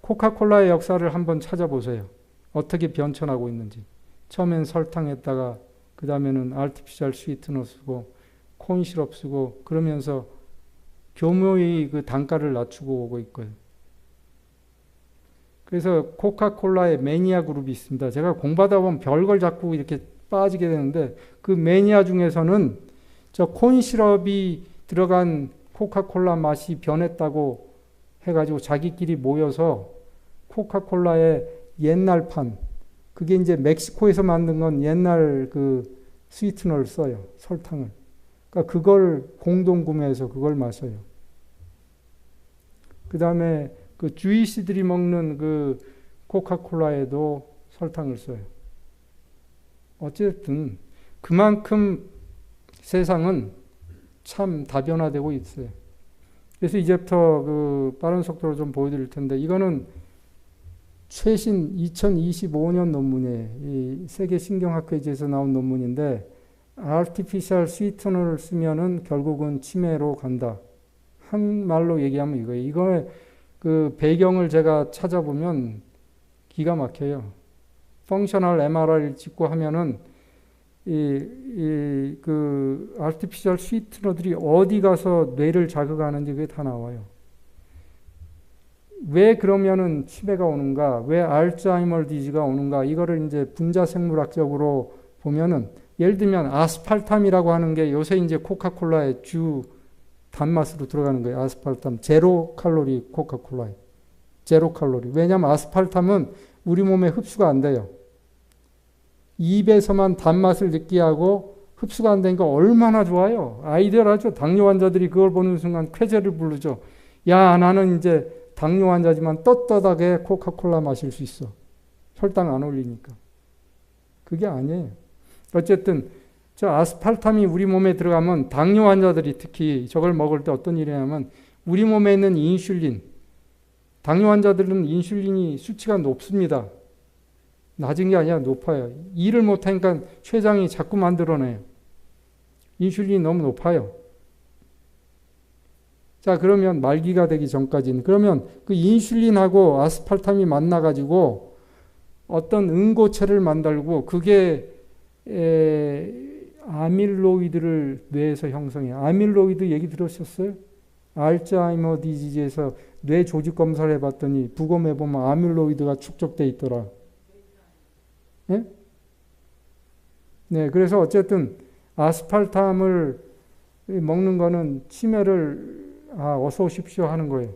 코카콜라의 역사를 한번 찾아보세요. 어떻게 변천하고 있는지. 처음엔 설탕에다가 그 다음에는 artificial sweetener 쓰고 콘 시럽 쓰고 그러면서 교묘히 그 단가를 낮추고 오고 있고요. 그래서 코카콜라의 매니아 그룹이 있습니다. 제가 공부하다 보면 별걸 자꾸 이렇게 빠지게 되는데 그 매니아 중에서는 저 콘 시럽이 들어간 코카콜라 맛이 변했다고 해가지고 자기끼리 모여서 코카콜라의 옛날판, 그게 이제 멕시코에서 만든 건 옛날 스위트너를 써요. 설탕을. 그러니까 그걸 공동 구매해서 그걸 마셔요. 그 다음에 그 주이시들이 먹는 그 코카콜라에도 설탕을 써요. 어쨌든 그만큼 세상은 참 다변화되고 있어요. 그래서 이제부터 그 빠른 속도로 좀 보여드릴 텐데, 이거는 최신 2025년 논문이에요. 이 세계 신경학회지에서 나온 논문인데, artificial sweetener를 쓰면은 결국은 치매로 간다. 한 말로 얘기하면 이거예요. 이거의 그 배경을 제가 찾아보면 기가 막혀요. 펑셔널 MRI를 찍고 하면은 그 artificial sweetener들이 어디 가서 뇌를 자극하는지 그게 다 나와요. 왜 그러면은 치매가 오는가? 왜 알츠하이머 디지가 오는가? 이거를 이제 분자생물학적으로 보면은, 예를 들면 아스팔탐이라고 하는 게 요새 이제 코카콜라의 주 단맛으로 들어가는 거예요. 아스팔탐. 제로 칼로리 코카콜라에. 제로 칼로리. 왜냐하면 아스팔탐은 우리 몸에 흡수가 안 돼요. 입에서만 단맛을 느끼게 하고 흡수가 안 되니까 얼마나 좋아요. 아이디어라죠. 당뇨 환자들이 그걸 보는 순간 쾌재를 부르죠. 야, 나는 이제 당뇨 환자지만 떳떳하게 코카콜라 마실 수 있어. 혈당 안 올리니까. 그게 아니에요. 어쨌든 저 아스팔탐이 우리 몸에 들어가면 당뇨 환자들이 특히 저걸 먹을 때 어떤 일이 냐면, 우리 몸에 있는 인슐린, 당뇨 환자들은 인슐린이 수치가 높습니다. 낮은 게 아니라 높아요. 일을 못하니까 췌장이 자꾸 만들어내요. 인슐린이 너무 높아요. 자, 그러면 말기가 되기 전까지는, 그러면 그 인슐린하고 아스팔탐이 만나가지고 어떤 응고체를 만들고, 그게 아밀로이드를 뇌에서 형성해요. 아밀로이드 얘기 들으셨어요? 알츠하이머 디지즈에서 뇌 조직 검사를 해봤더니 부검해 보면 아밀로이드가 축적돼 있더라. 네? 네, 그래서 어쨌든 아스팔탐을 먹는 거는 치매를 어서 오십시오 하는 거예요.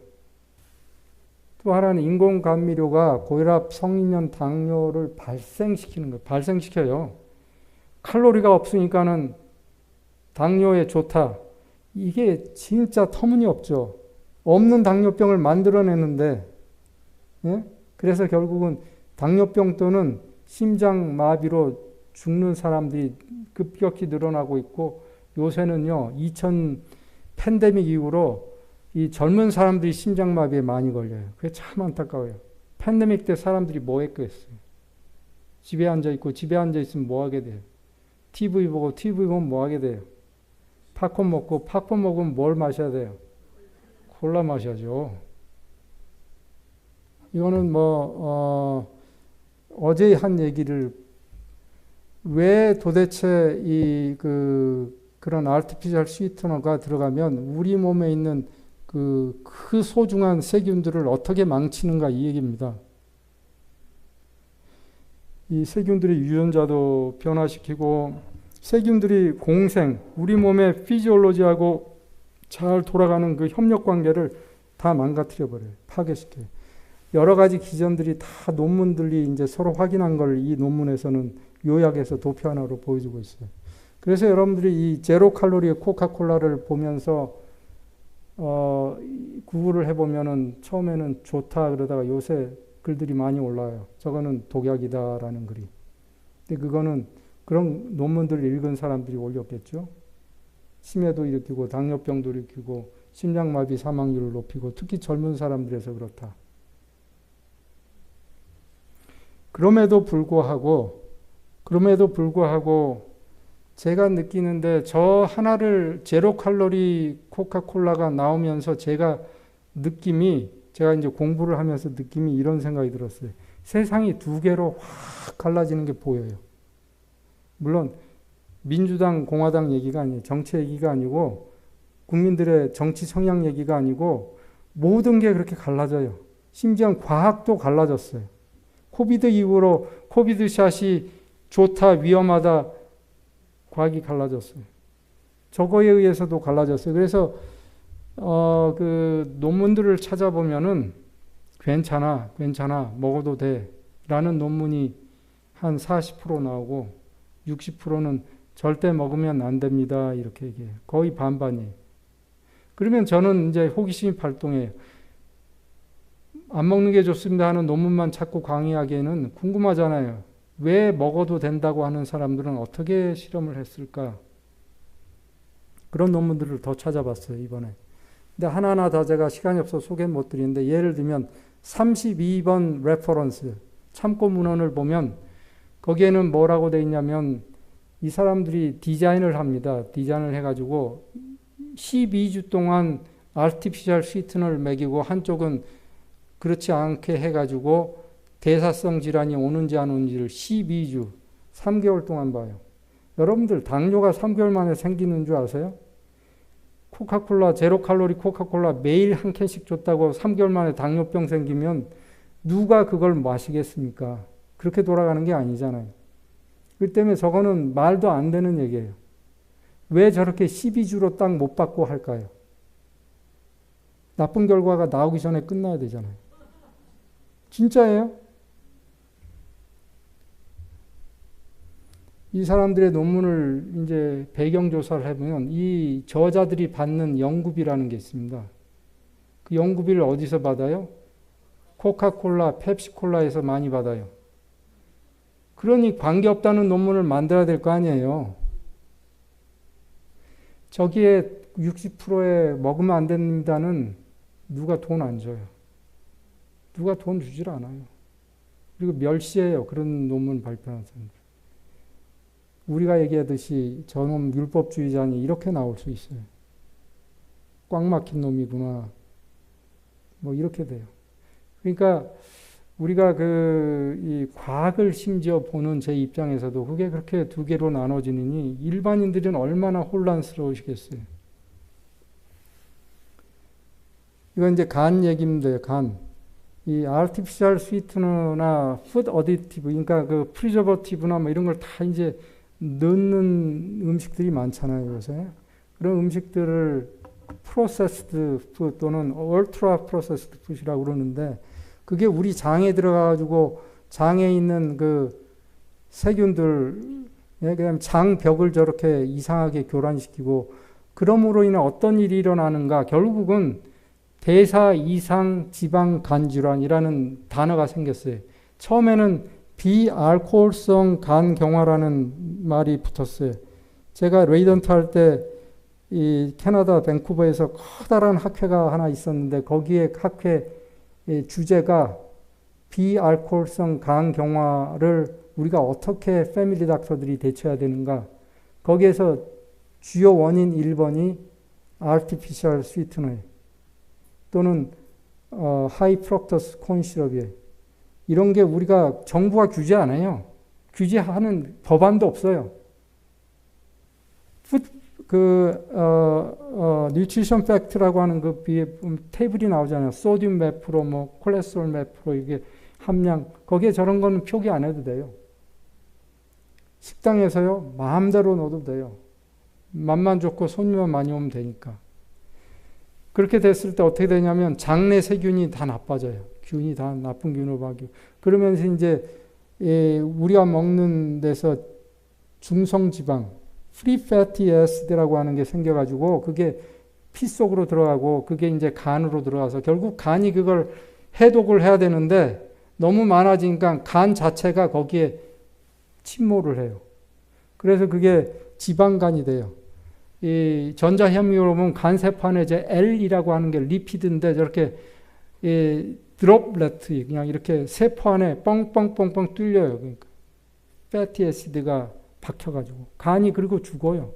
또 하나는 인공감미료가 고혈압, 성인용 당뇨를 발생시키는 거예요. 발생시켜요. 칼로리가 없으니까는 당뇨에 좋다. 이게 진짜 터무니없죠. 없는 당뇨병을 만들어내는데, 예? 그래서 결국은 당뇨병 또는 심장마비로 죽는 사람들이 급격히 늘어나고 있고, 요새는요, 2000 팬데믹 이후로 이 젊은 사람들이 심장마비에 많이 걸려요. 그게 참 안타까워요. 팬데믹 때 사람들이 뭐 했겠어요? 집에 앉아있고, 집에 앉아있으면 뭐 하게 돼요? TV 보고, TV 보면 뭐 하게 돼요? 팝콘 먹고, 팝콘 먹으면 뭘 마셔야 돼요? 콜라 마셔야죠. 이거는 어제 한 얘기를, 왜 도대체 그런 아티피셜 스위트너가 들어가면 우리 몸에 있는 그 소중한 세균들을 어떻게 망치는가, 이 얘기입니다. 이 세균들이 유전자도 변화시키고, 세균들이 공생, 우리 몸의 피지올로지하고 잘 돌아가는 그 협력 관계를 다 망가뜨려 버려요. 파괴시켜요. 여러 가지 기전들이 다 논문들이 이제 서로 확인한 걸 이 논문에서는 요약해서 도표 하나로 보여주고 있어요. 그래서 여러분들이 이 제로 칼로리의 코카콜라를 보면서 구글을 해보면은 처음에는 좋다 그러다가 요새 글들이 많이 올라와요. 저거는 독약이다라는 글이. 근데 그거는 그런 논문들을 읽은 사람들이 올렸겠죠. 치매도 일으키고 당뇨병도 일으키고 심장마비 사망률을 높이고 특히 젊은 사람들에서 그렇다. 그럼에도 불구하고 제가 느끼는데, 저 하나를 제로 칼로리 코카콜라가 나오면서 제가 이제 공부를 하면서 느낌이 이런 생각이 들었어요. 세상이 두 개로 확 갈라지는 게 보여요. 물론 민주당, 공화당 얘기가 아니에요. 정치 얘기가 아니고 국민들의 정치 성향 얘기가 아니고 모든 게 그렇게 갈라져요. 심지어 과학도 갈라졌어요. 코비드 이후로 코비드샷이 좋다, 위험하다, 과학이 갈라졌어요. 저거에 의해서도 갈라졌어요. 그래서 그 논문들을 찾아보면은 괜찮아, 먹어도 돼 라는 논문이 한 40% 나오고 60%는 절대 먹으면 안 됩니다. 이렇게 얘기해요. 거의 반반이에요. 그러면 저는 이제 호기심이 발동해요. 안 먹는 게 좋습니다 하는 논문만 찾고 강의하기에는 궁금하잖아요. 왜 먹어도 된다고 하는 사람들은 어떻게 실험을 했을까? 그런 논문들을 더 찾아봤어요, 이번에. 근데 하나하나 다 제가 시간이 없어서 소개 못 드리는데, 예를 들면 32번 레퍼런스, 참고 문헌을 보면 거기에는 뭐라고 돼 있냐면, 이 사람들이 디자인을 합니다. 디자인을 해가지고 12주 동안 아티피셜 스위트너를 먹이고, 한쪽은 그렇지 않게 해가지고 대사성 질환이 오는지 안 오는지를 12주, 3개월 동안 봐요. 여러분들 당뇨가 3개월 만에 생기는 줄 아세요? 코카콜라, 제로 칼로리 코카콜라 매일 한 캔씩 줬다고 3개월 만에 당뇨병 생기면 누가 그걸 마시겠습니까? 그렇게 돌아가는 게 아니잖아요. 그렇기 때문에 저거는 말도 안 되는 얘기예요. 왜 저렇게 12주로 딱 못 받고 할까요? 나쁜 결과가 나오기 전에 끝나야 되잖아요. 진짜예요? 이 사람들의 논문을 이제 배경조사를 해보면 이 저자들이 받는 연구비라는 게 있습니다. 그 연구비를 어디서 받아요? 코카콜라, 펩시콜라에서 많이 받아요. 그러니 관계없다는 논문을 만들어야 될 거 아니에요. 저기에 60%에 먹으면 안 됩니다는 누가 돈 안 줘요. 누가 돈 주질 않아요. 그리고 멸시해요. 그런 논문 발표하는 사람들. 우리가 얘기하듯이 저놈 율법주의자니 이렇게 나올 수 있어요. 꽉 막힌 놈이구나. 뭐 이렇게 돼요. 그러니까 우리가 이 과학을 심지어 보는 제 입장에서도 그게 그렇게 두 개로 나눠지느니 일반인들은 얼마나 혼란스러우시겠어요. 이건 이제 간 얘기인데, 간. 이 artificial sweetener나 food additive, 그러니까 그 프리저버티브나 뭐 이런 걸 다 이제 넣는 음식들이 많잖아요, 요새. 그런 음식들을 processed food 또는 ultra processed food이라고 그러는데, 그게 우리 장에 들어가가지고 장에 있는 그 세균들, 그다음에 장벽을 저렇게 이상하게 교란시키고, 그러므로 인해 어떤 일이 일어나는가, 결국은 대사 이상 지방 간 질환이라는 단어가 생겼어요. 처음에는 비알코올성 간 경화라는 말이 붙었어요. 제가 레이던트 할 때 이 캐나다 밴쿠버에서 커다란 학회가 하나 있었는데, 거기에 학회 주제가 비알코올성 간 경화를 우리가 어떻게 패밀리 닥터들이 대처해야 되는가. 거기에서 주요 원인 1번이 artificial sweetener 또는 하이 프럭터스 콘 시럽이에요. 이런 게 우리가 정부가 규제 안 해요. 규제하는 법안도 없어요. 뉴트리션 팩트라고 하는 그 테이블이 나오잖아요. 소듐 몇 프로, 뭐 콜레스테롤 몇 프로, 이게 함량, 거기에 저런 거는 표기 안 해도 돼요. 식당에서요, 마음대로 넣어도 돼요. 맛만 좋고 손님만 많이 오면 되니까. 그렇게 됐을 때 어떻게 되냐면 장내 세균이 다 나빠져요. 균이 다 나쁜 균으로 바뀌고. 그러면서 이제 우리가 먹는 데서 중성지방, free fatty acid라고 하는 게 생겨가지고 그게 피 속으로 들어가고 그게 이제 간으로 들어가서 결국 간이 그걸 해독을 해야 되는데 너무 많아지니까 간 자체가 거기에 침몰을 해요. 그래서 그게 지방간이 돼요. 이 전자현미로 보면 간세포안에 이제 L이라고 하는 게 리피드인데 저렇게 드롭레트 그냥 이렇게 세포 안에 뻥뻥뻥뻥 뚫려요. 그러니까 패티 애시드가 박혀가지고 간이 그리고 죽어요.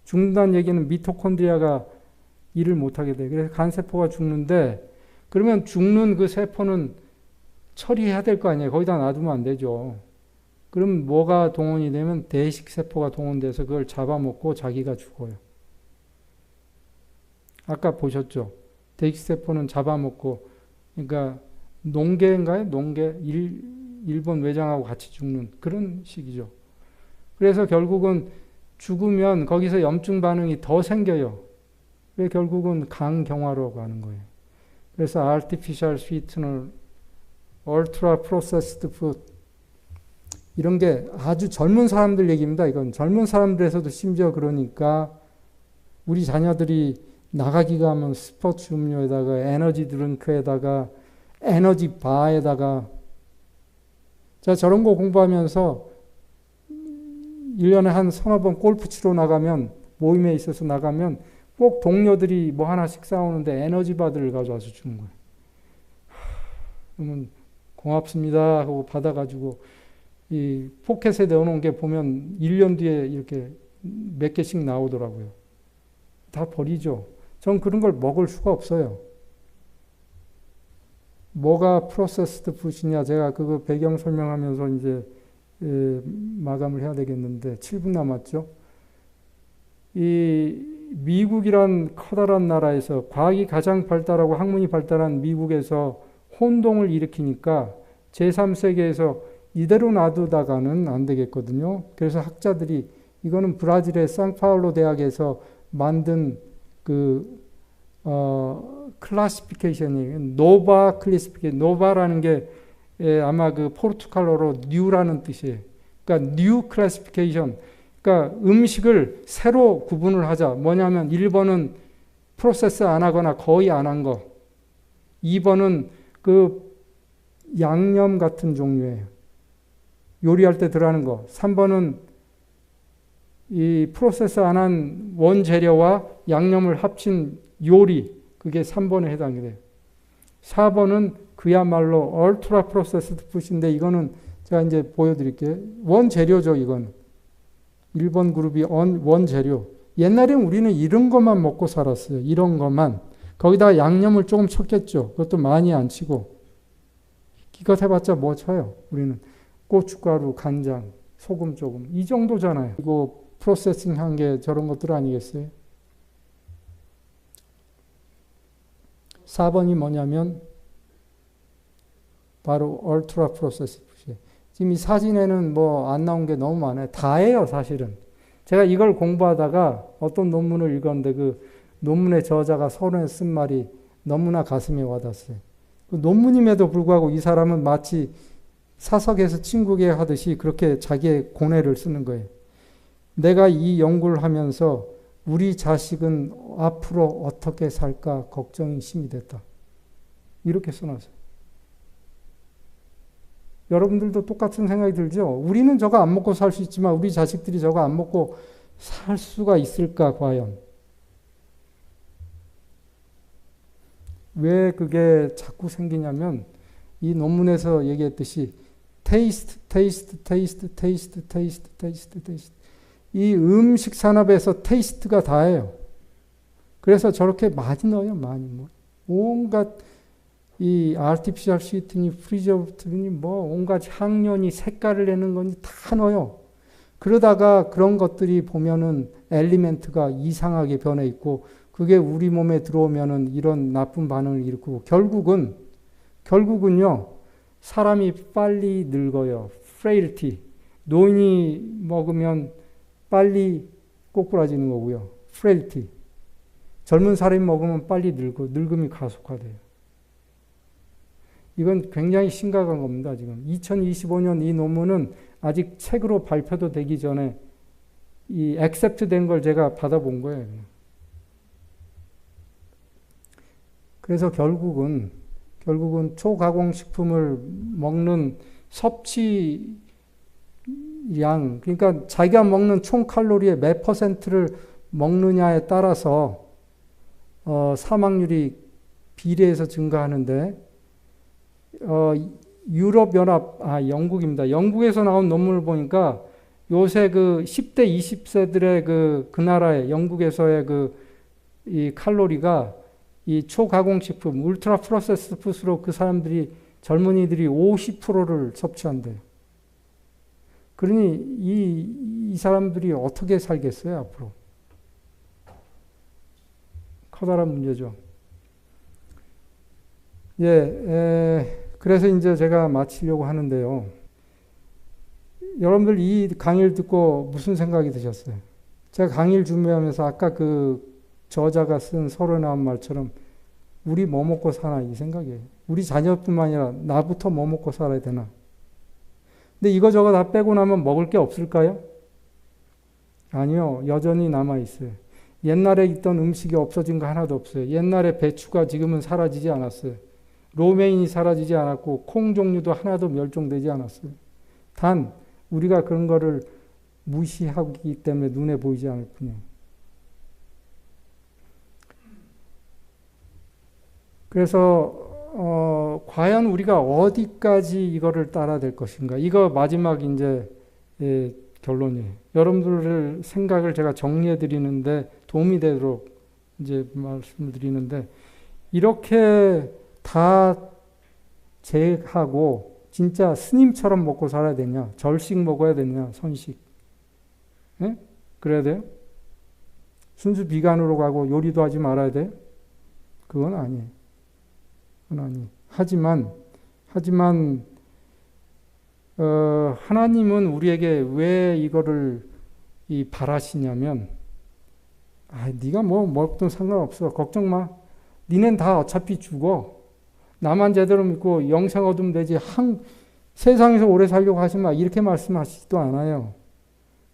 죽는다는 얘기는 미토콘드리아가 일을 못하게 돼요. 그래서 간세포가 죽는데 그러면 죽는 그 세포는 처리해야 될 거 아니에요. 거기다 놔두면 안 되죠. 그럼 뭐가 동원이 되면 대식세포가 동원돼서 그걸 잡아먹고 자기가 죽어요. 아까 보셨죠? 대식세포는 잡아먹고, 그러니까 농계인가요? 농계, 일본 외장하고 같이 죽는 그런 식이죠. 그래서 결국은 죽으면 거기서 염증 반응이 더 생겨요. 그래서 결국은 강경화로 가는 거예요. 그래서 artificial sweetener, ultra processed food 이런 게 아주 젊은 사람들 얘기입니다. 이건 젊은 사람들에서도 심지어 그러니까 우리 자녀들이 나가기가 하면 스포츠 음료에다가 에너지 드링크에다가 에너지 바에다가 자 저런 거 공부하면서 1년에 한 서너 번 골프 치러 나가면 모임에 있어서 나가면 꼭 동료들이 뭐 하나씩 싸우는데 에너지 바들을 가져와서 주는 거예요. 그러면 고맙습니다 하고 받아가지고 이 포켓에 넣어놓은 게 보면 1년 뒤에 이렇게 몇 개씩 나오더라고요. 다 버리죠. 전 그런 걸 먹을 수가 없어요. 뭐가 프로세스드 푸드냐 제가 그거 배경 설명하면서 이제 마감을 해야 되겠는데 7분 남았죠. 이 미국이란 커다란 나라에서 과학이 가장 발달하고 학문이 발달한 미국에서 혼동을 일으키니까 제3세계에서 이대로 놔두다가는 안 되겠거든요. 그래서 학자들이 이거는 브라질의 상파울로 대학에서 만든 클래시피케이션이 노바 클래시피케이션 노바라는 게 아마 그 포르투갈어로 뉴라는 뜻이에요. 그러니까 뉴 클래시피케이션. 그러니까 음식을 새로 구분을 하자. 뭐냐면 1번은 프로세스 안 하거나 거의 안 한 거. 2번은 그 양념 같은 종류예요. 요리할 때 들어가는 거. 3번은 이 프로세스 안 한 원재료와 양념을 합친 요리. 그게 3번에 해당이 돼요. 4번은 그야말로 얼트라 프로세스드 푸드인데 이거는 제가 이제 보여드릴게요. 원재료죠, 이건. 1번 그룹이 원재료. 옛날엔 우리는 이런 것만 먹고 살았어요. 이런 것만. 거기다가 양념을 조금 쳤겠죠. 그것도 많이 안 치고. 기껏 해봤자 뭐 쳐요. 우리는 고춧가루, 간장, 소금 조금. 이 정도잖아요. 이거 프로세싱 한 게 저런 것들 아니겠어요? 4번이 뭐냐면 바로 얼트라 프로세스 푸드. 지금 이 사진에는 뭐 안 나온 게 너무 많아요. 다예요, 사실은. 제가 이걸 공부하다가 어떤 논문을 읽었는데 그 논문의 저자가 서론에 쓴 말이 너무나 가슴에 와닿았어요. 그 논문임에도 불구하고 이 사람은 마치 사석에서 친구에게 하듯이 그렇게 자기의 고뇌를 쓰는 거예요. 내가 이 연구를 하면서 우리 자식은 앞으로 어떻게 살까 걱정이 심히 됐다. 이렇게 써놨어요. 여러분들도 똑같은 생각이 들죠? 우리는 저거 안 먹고 살 수 있지만 우리 자식들이 저거 안 먹고 살 수가 있을까 과연? 왜 그게 자꾸 생기냐면 이 논문에서 얘기했듯이 테이스트 이 음식 산업에서 테이스트가 다예요. 그래서 저렇게 많이 넣어요. 많이 뭐 온갖 이 아티피셜 스위트니 프리저브티니 뭐 온갖 향료니 색깔을 내는 거니 다 넣어요. 그러다가 그런 것들이 보면은 엘리멘트가 이상하게 변해 있고 그게 우리 몸에 들어오면은 이런 나쁜 반응을 일으키고 결국은요 사람이 빨리 늙어요. frailty 노인이 먹으면 빨리 꼬꾸라지는 거고요. frailty 젊은 사람이 먹으면 빨리 늙음이 가속화돼요. 이건 굉장히 심각한 겁니다. 지금 2025년 이 논문은 아직 책으로 발표도 되기 전에 이 액셉트 된 걸 제가 받아본 거예요. 그래서 결국은 초가공식품을 먹는 섭취량, 그러니까 자기가 먹는 총 칼로리의 몇 퍼센트를 먹느냐에 따라서 사망률이 비례해서 증가하는데 영국입니다. 영국에서 나온 논문을 보니까 요새 그 10대, 20세들의 그 나라의 영국에서의 이 칼로리가 이 초가공식품, 울트라 프로세스 푸드로 그 사람들이 젊은이들이 50%를 섭취한대요. 그러니 이 사람들이 어떻게 살겠어요, 앞으로? 커다란 문제죠. 그래서 이제 제가 마치려고 하는데요. 여러분들 이 강의를 듣고 무슨 생각이 드셨어요? 제가 강의를 준비하면서 아까 그 저자가 쓴 서론에 나온 말처럼 우리 뭐 먹고 사나 이 생각이에요. 우리 자녀뿐만 아니라 나부터 뭐 먹고 살아야 되나. 근데 이거저거 다 빼고 나면 먹을 게 없을까요? 아니요. 여전히 남아있어요. 옛날에 있던 음식이 없어진 거 하나도 없어요. 옛날에 배추가 지금은 사라지지 않았어요. 로메인이 사라지지 않았고 콩 종류도 하나도 멸종되지 않았어요. 단 우리가 그런 거를 무시하기 때문에 눈에 보이지 않을 뿐이에요. 그래서 과연 우리가 어디까지 이거를 따라야 될 것인가? 이거 마지막 이제 결론이에요. 여러분들의 생각을 제가 정리해 드리는데 도움이 되도록 이제 말씀을 드리는데, 이렇게 다 제하고 진짜 스님처럼 먹고 살아야 되냐? 절식 먹어야 되냐? 선식? 예? 그래야 돼요? 순수 비간으로 가고 요리도 하지 말아야 돼요? 그건 아니에요. 그건 아니에요. 하지만 하나님은 우리에게 왜 이거를 바라시냐면, 네가 뭐 먹든 상관없어. 걱정 마. 니넨 다 어차피 죽어. 나만 제대로 믿고 영생 얻으면 되지. 세상에서 오래 살려고 하지 마. 이렇게 말씀하시지도 않아요.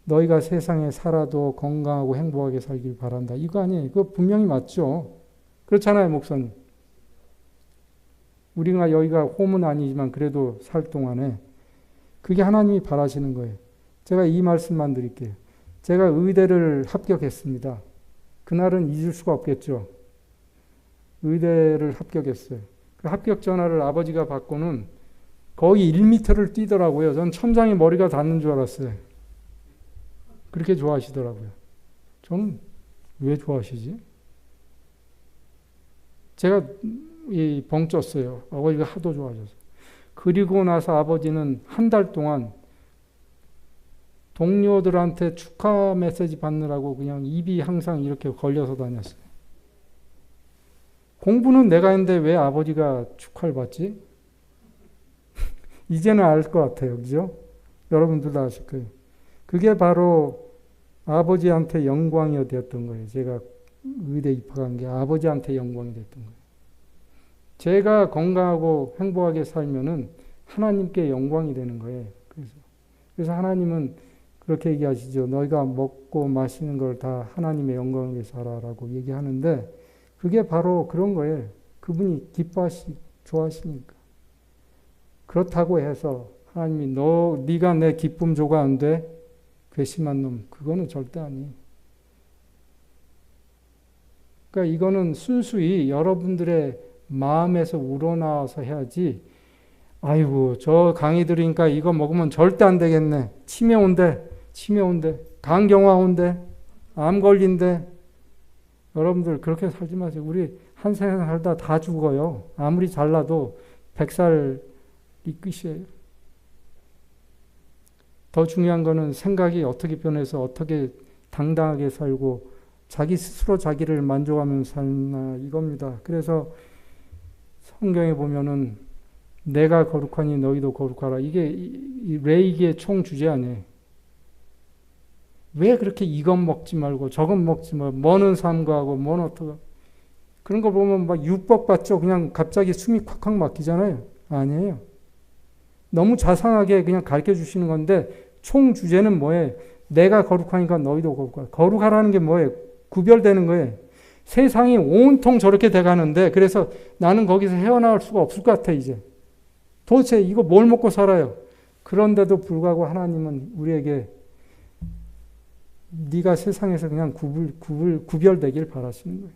너희가 세상에 살아도 건강하고 행복하게 살길 바란다. 이거 아니에요. 그거 분명히 맞죠. 그렇잖아요, 목사님. 우리가 여기가 홈은 아니지만 그래도 살 동안에 그게 하나님이 바라시는 거예요. 제가 이 말씀만 드릴게요. 제가 의대를 합격했습니다. 그날은 잊을 수가 없겠죠. 의대를 합격했어요. 그 합격 전화를 아버지가 받고는 거의 1m를 뛰더라고요. 전 천장에 머리가 닿는 줄 알았어요. 그렇게 좋아하시더라고요. 저는 왜 좋아하시지? 제가 벙쪘어요. 아버지가 하도 좋아하셔서. 그리고 나서 아버지는 한 달 동안 동료들한테 축하 메시지 받느라고 그냥 입이 항상 이렇게 걸려서 다녔어요. 공부는 내가 했는데 왜 아버지가 축하를 받지? 이제는 알 것 같아요. 그죠? 여러분들도 아실 거예요. 그게 바로 아버지한테 영광이 되었던 거예요. 제가 의대 입학한 게 아버지한테 영광이 됐던 거예요. 제가 건강하고 행복하게 살면은 하나님께 영광이 되는 거예요. 그래서 하나님은 그렇게 얘기하시죠. 너희가 먹고 마시는 걸 다 하나님의 영광을 위해서 하라라고 얘기하는데, 그게 바로 그런 거예요. 그분이 좋아하시니까. 그렇다고 해서 하나님이 네가 내 기쁨 줘가 안 돼? 괘씸한 놈. 그거는 절대 아니에요. 그러니까 이거는 순수히 여러분들의 마음에서 우러나와서 해야지, 아이고 저 강의 들으니까 이거 먹으면 절대 안 되겠네. 치매 온대. 간경화 온대. 암 걸린대. 여러분들 그렇게 살지 마세요. 우리 한 세상 살다 다 죽어요. 아무리 잘나도 100살이 끝이에요. 더 중요한 거는 생각이 어떻게 변해서 어떻게 당당하게 살고 자기 스스로 자기를 만족하면서 살나, 이겁니다. 그래서 성경에 보면은 내가 거룩하니 너희도 거룩하라. 이게 레이기의 총 주제 아니에요. 왜 그렇게 이것 먹지 말고 저것 먹지 말고 뭐는 삼가하고 뭐는 어떡하고, 그런 거 보면 막 율법 같죠. 그냥 갑자기 숨이 콱콱 막히잖아요. 아니에요. 너무 자상하게 그냥 가르쳐 주시는 건데, 총 주제는 뭐예요? 내가 거룩하니까 너희도 거룩하라. 거룩하라는 게 뭐예요? 구별되는 거예요. 세상이 온통 저렇게 돼가는데, 그래서 나는 거기서 헤어나올 수가 없을 것 같아. 이제 도대체 이거 뭘 먹고 살아요? 그런데도 불구하고 하나님은 우리에게 네가 세상에서 그냥 구별되길 바라시는 거예요.